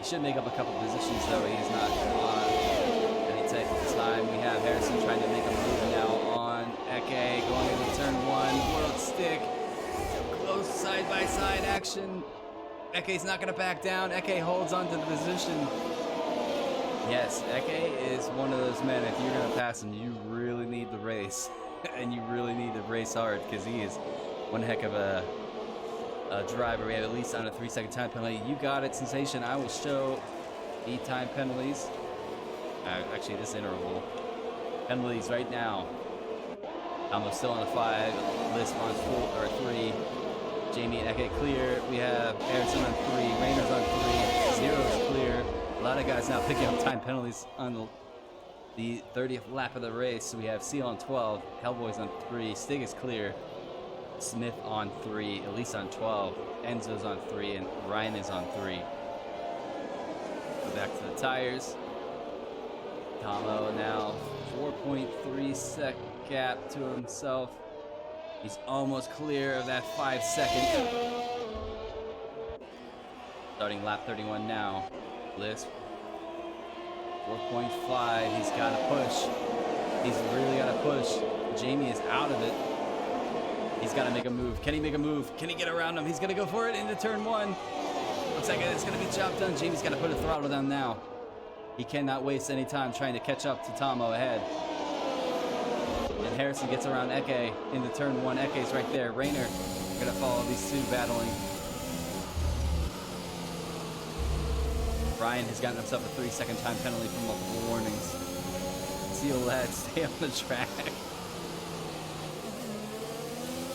Should make up a couple positions, though. He's not on any type of time. We have Harrison trying to make a move now on Eke, going into turn 1. World stick. Close side-by-side action. Eke's not going to back down. Eke holds on to the position. Yes, Eke is one of those men, if you're going to pass him, you really need the race. And you really need to race hard, because he is one heck of a driver. We have at least on a 3-second time penalty. You got it, Sensation. I will show the time penalties. Actually, this interval. Penalties right now. Almost still on a 5. Lisp on 3. Jamie and Eke clear. We have Harrison on 3. Rayner's on 3. Zero's clear. A lot of guys now picking up time penalties on the 30th lap of the race. So we have Seal on 12. Hellboy's on 3. Stig is clear. Smith on 3, Elise on 12, Enzo's on 3, and Ryan is on 3. Go back to the tires. Tomo now 4.3 sec gap to himself. He's almost clear of that 5-second. Starting lap 31 now. Lisp 4.5. He's got to push. He's really got to push. Jamie is out of it. He's got to make a move. Can he make a move? Can he get around him? He's going to go for it into turn 1. Looks like it's going to be job done. Jamie's got to put a throttle down now. He cannot waste any time trying to catch up to Tomo ahead. And Harrison gets around Eke into turn 1. Eke's right there. Rayner going to follow these two battling. Ryan has gotten himself a 3-second time penalty for multiple warnings. Seal that, stay on the track.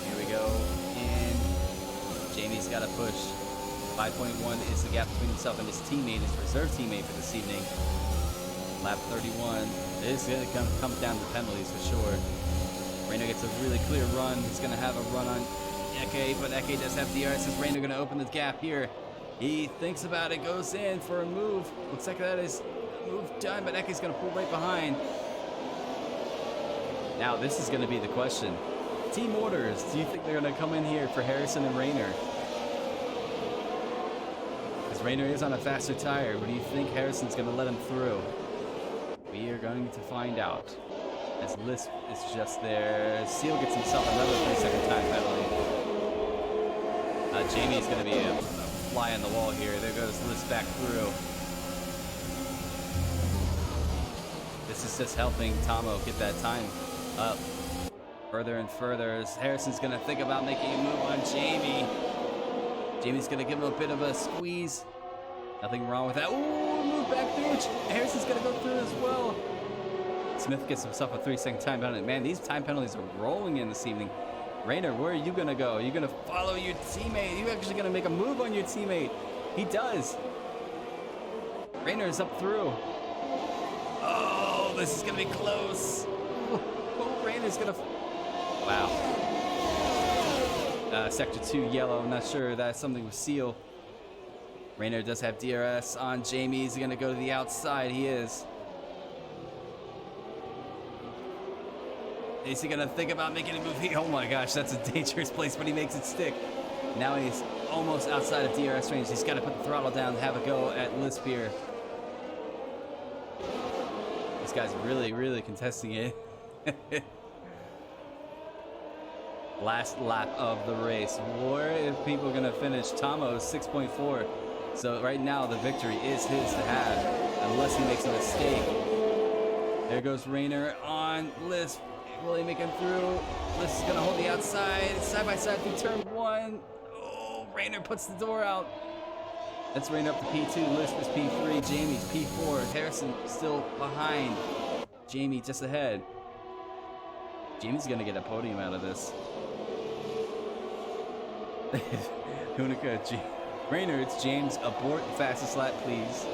Here we go. And Jamie's got to push. 5.1 is the gap between himself and his teammate, his reserve teammate for this evening. Lap 31. This is going to come down to penalties for sure. Reino gets a really clear run. He's going to have a run on Eke, but Eke does have DRS. Is Reino going to open the gap here? He thinks about it, goes in for a move. Looks like that is a move done, but Eke's going to pull right behind. Now, this is going to be the question. Team orders, do you think they're going to come in here for Harrison and Reiner? Because Reiner is on a faster tire, but do you think Harrison's going to let him through? We are going to find out. As Lisp is just there. Seal gets himself another 3-second time penalty. Jamie's going to be a fly on the wall here. There goes Lisp back through. This is just helping Tomo get that time up further and further. As Harrison's going to think about making a move on Jamie. Jamie's going to give him a bit of a squeeze. Nothing wrong with that. Ooh, move back through. Harrison's going to go through as well. Smith gets himself a 3-second time penalty. Man, these time penalties are rolling in this evening. Rainer, where are you going to go? Are you going to follow your teammate? Are you actually going to make a move on your teammate? He does. Rainer is up through. Oh, this is going to be close. Oh, Rainer's going to... Wow. Sector 2 yellow. I'm not sure that's something with Seal. Rainer does have DRS on Jamie. He's going to go to the outside. He is. Is he going to think about making a move here? Oh my gosh, that's a dangerous place, but he makes it stick. Now he's almost outside of DRS range. He's got to put the throttle down and have a go at Lisp here. This guy's really, really contesting it. Last lap of the race. Where if people are going to finish? Tomo 6.4. So right now the victory is his to have, unless he makes a mistake. There goes Rainer on Lisp. Will he make him through? Lisp is going to hold the outside. Side by side through turn 1. Oh, Rainer puts the door out. That's Rainer up to P2. Lisp is P3. Jamie's P4. Harrison still behind. Jamie just ahead. Jamie's going to get a podium out of this. Hunica, Rainer, it's James. Abort the fastest lap, please.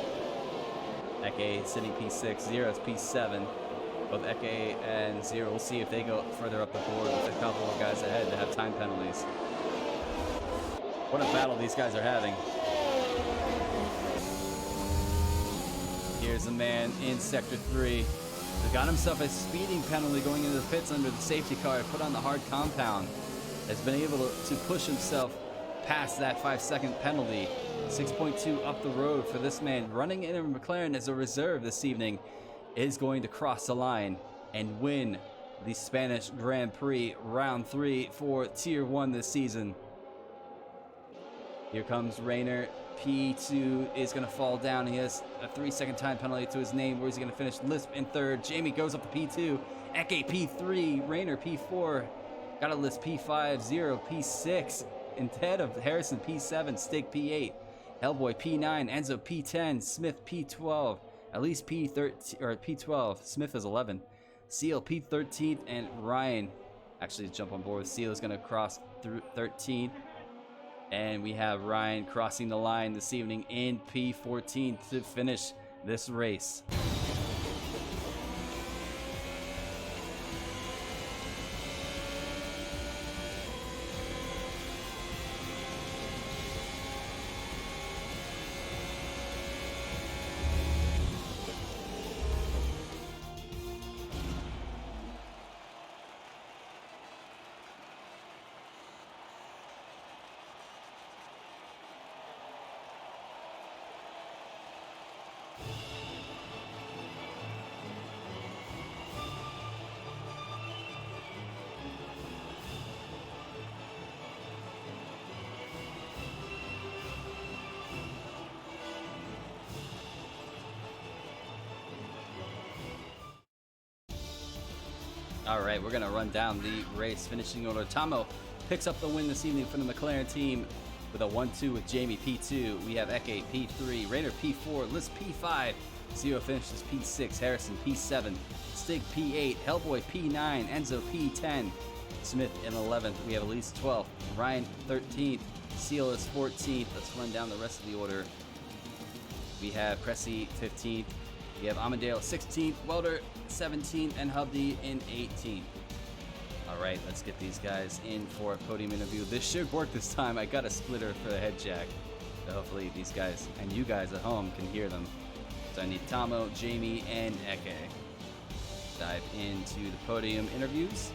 Eke sitting P6. Zero is P7. Both Eke and Zero. We'll see if they go further up the board with a couple of guys ahead to have time penalties. What a battle these guys are having. Here's a man in Sector 3. He got himself a speeding penalty going into the pits under the safety car, put on the hard compound. Has been able to push himself past that 5-second penalty. 6.2 up the road for this man. Running in a McLaren as a reserve this evening is going to cross the line and win the Spanish Grand Prix round 3 for Tier 1 this season. Here comes Rainer. P2 is going to fall down. He has a 3-second time penalty to his name. Where is he going to finish? Lisp in third. Jamie goes up to P2. Eke P3. Rainer P4. Got a Lisp P5. Zero P6. Instead of Harrison P7. Stig P8. Hellboy P9. Enzo P10. Smith P12. At least P13 or P12. Smith is 11. Seal P13th, and Ryan actually jump on board with Seal is going to cross through 13th. And we have Ryan crossing the line this evening in P14 to finish this race. All right, we're going to run down the race finishing order. Tomo picks up the win this evening for the McLaren team. with a 1-2 with Jamie P2. We have Eke P3, Rainer P4, Liz P5, Zero finishes P6, Harrison P7, Stig P8, Hellboy P9, Enzo P10, Smith in 11th. We have Elise 12th, Ryan 13th, Seal is 14th. Let's run down the rest of the order. We have Cressy 15th. We have Amadale 16th, Welder 17th, and Hubby in 18th. All right, let's get these guys in for a podium interview. This should work this time. I got a splitter for the head jack. So hopefully these guys and you guys at home can hear them. So I need Tomo, Jamie, and Eke. Dive into the podium interviews.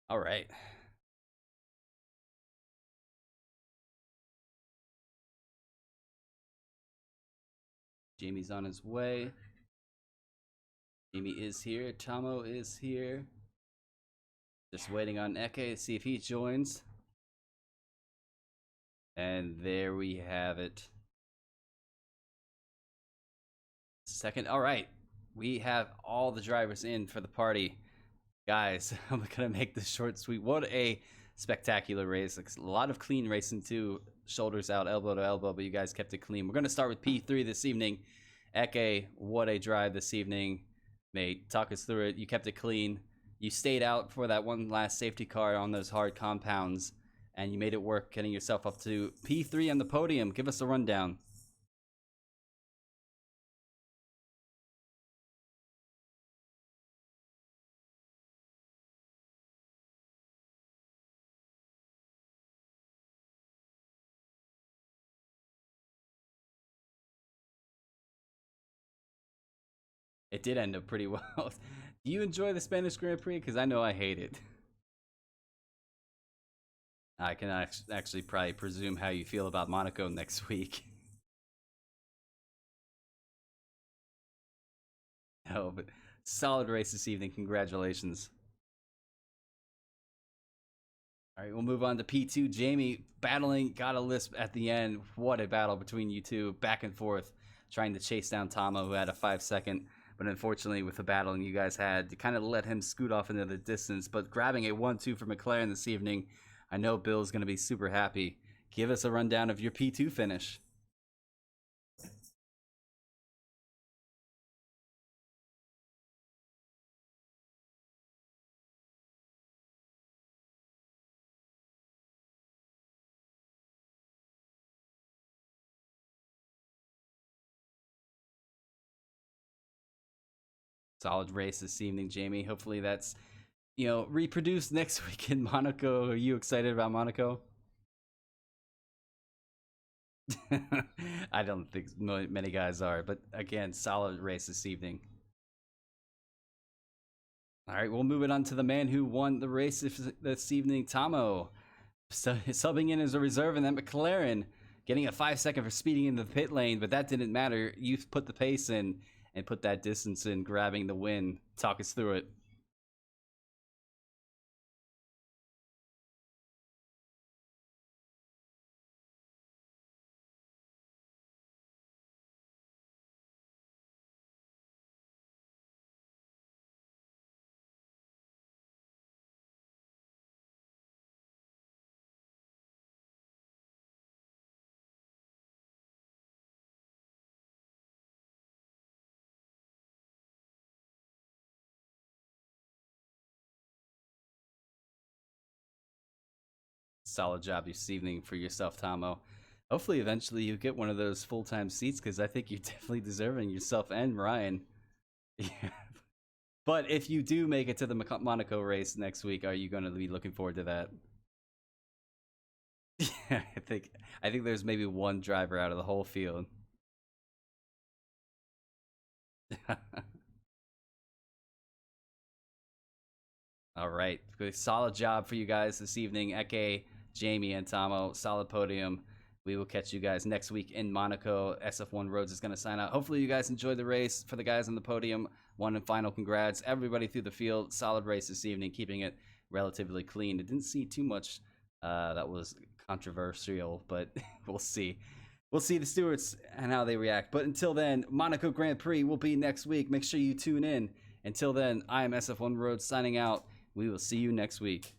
All right. Jamie's on his way. Jamie is here. Tomo is here. Just waiting on Eke to see if he joins. And there we have it. Second. All right. We have all the drivers in for the party. Guys, I'm going to make this short, sweet. What a spectacular race. A lot of clean racing, too. Shoulders out, elbow to elbow, but you guys kept it clean. We're going to start with P3 this evening. Eke, what a drive this evening. Mate, talk us through it. You kept it clean. You stayed out for that one last safety car on those hard compounds, and you made it work, getting yourself up to P3 on the podium. Give us a rundown. It did end up pretty well. Do you enjoy the Spanish Grand Prix? Because I know I hate it. I can actually probably presume how you feel about Monaco next week. No, but solid race this evening. Congratulations. All right, we'll move on to P2. Jamie battling, got a lisp at the end. What a battle between you two, back and forth, trying to chase down Tomo, who had a 5-second. But unfortunately, with the battling you guys had, you kind of let him scoot off into the distance. But grabbing a 1-2 for McLaren this evening, I know Bill's going to be super happy. Give us a rundown of your P2 finish. Solid race this evening, Jamie. Hopefully that's, reproduced next week in Monaco. Are you excited about Monaco? I don't think many guys are, but again, solid race this evening. All right, we'll move it on to the man who won the race this evening, Tomo. Subbing in as a reserve, and then McLaren getting a 5-second for speeding into the pit lane, but that didn't matter. You put the pace in and put that distance in, grabbing the win. Talk us through it. Solid job this evening for yourself, Tomo. Hopefully, eventually you get one of those full-time seats, because I think you're definitely deserving, yourself and Ryan. Yeah. But if you do make it to the Monaco race next week, are you going to be looking forward to that? Yeah, I think there's maybe one driver out of the whole field. All right, solid job for you guys this evening, Eke, Jamie, and Tomo. Solid podium. We will catch you guys next week in Monaco. SF1 Roads is going to sign out. Hopefully you guys enjoyed the race. For the guys on the podium, one and final congrats. Everybody through the field, solid race this evening, keeping it relatively clean. It didn't see too much That was controversial, but we'll see. We'll see the stewards and how they react. But until then, Monaco Grand Prix will be next week. Make sure you tune in. Until then, I am SF1 Road signing out. We will see you next week.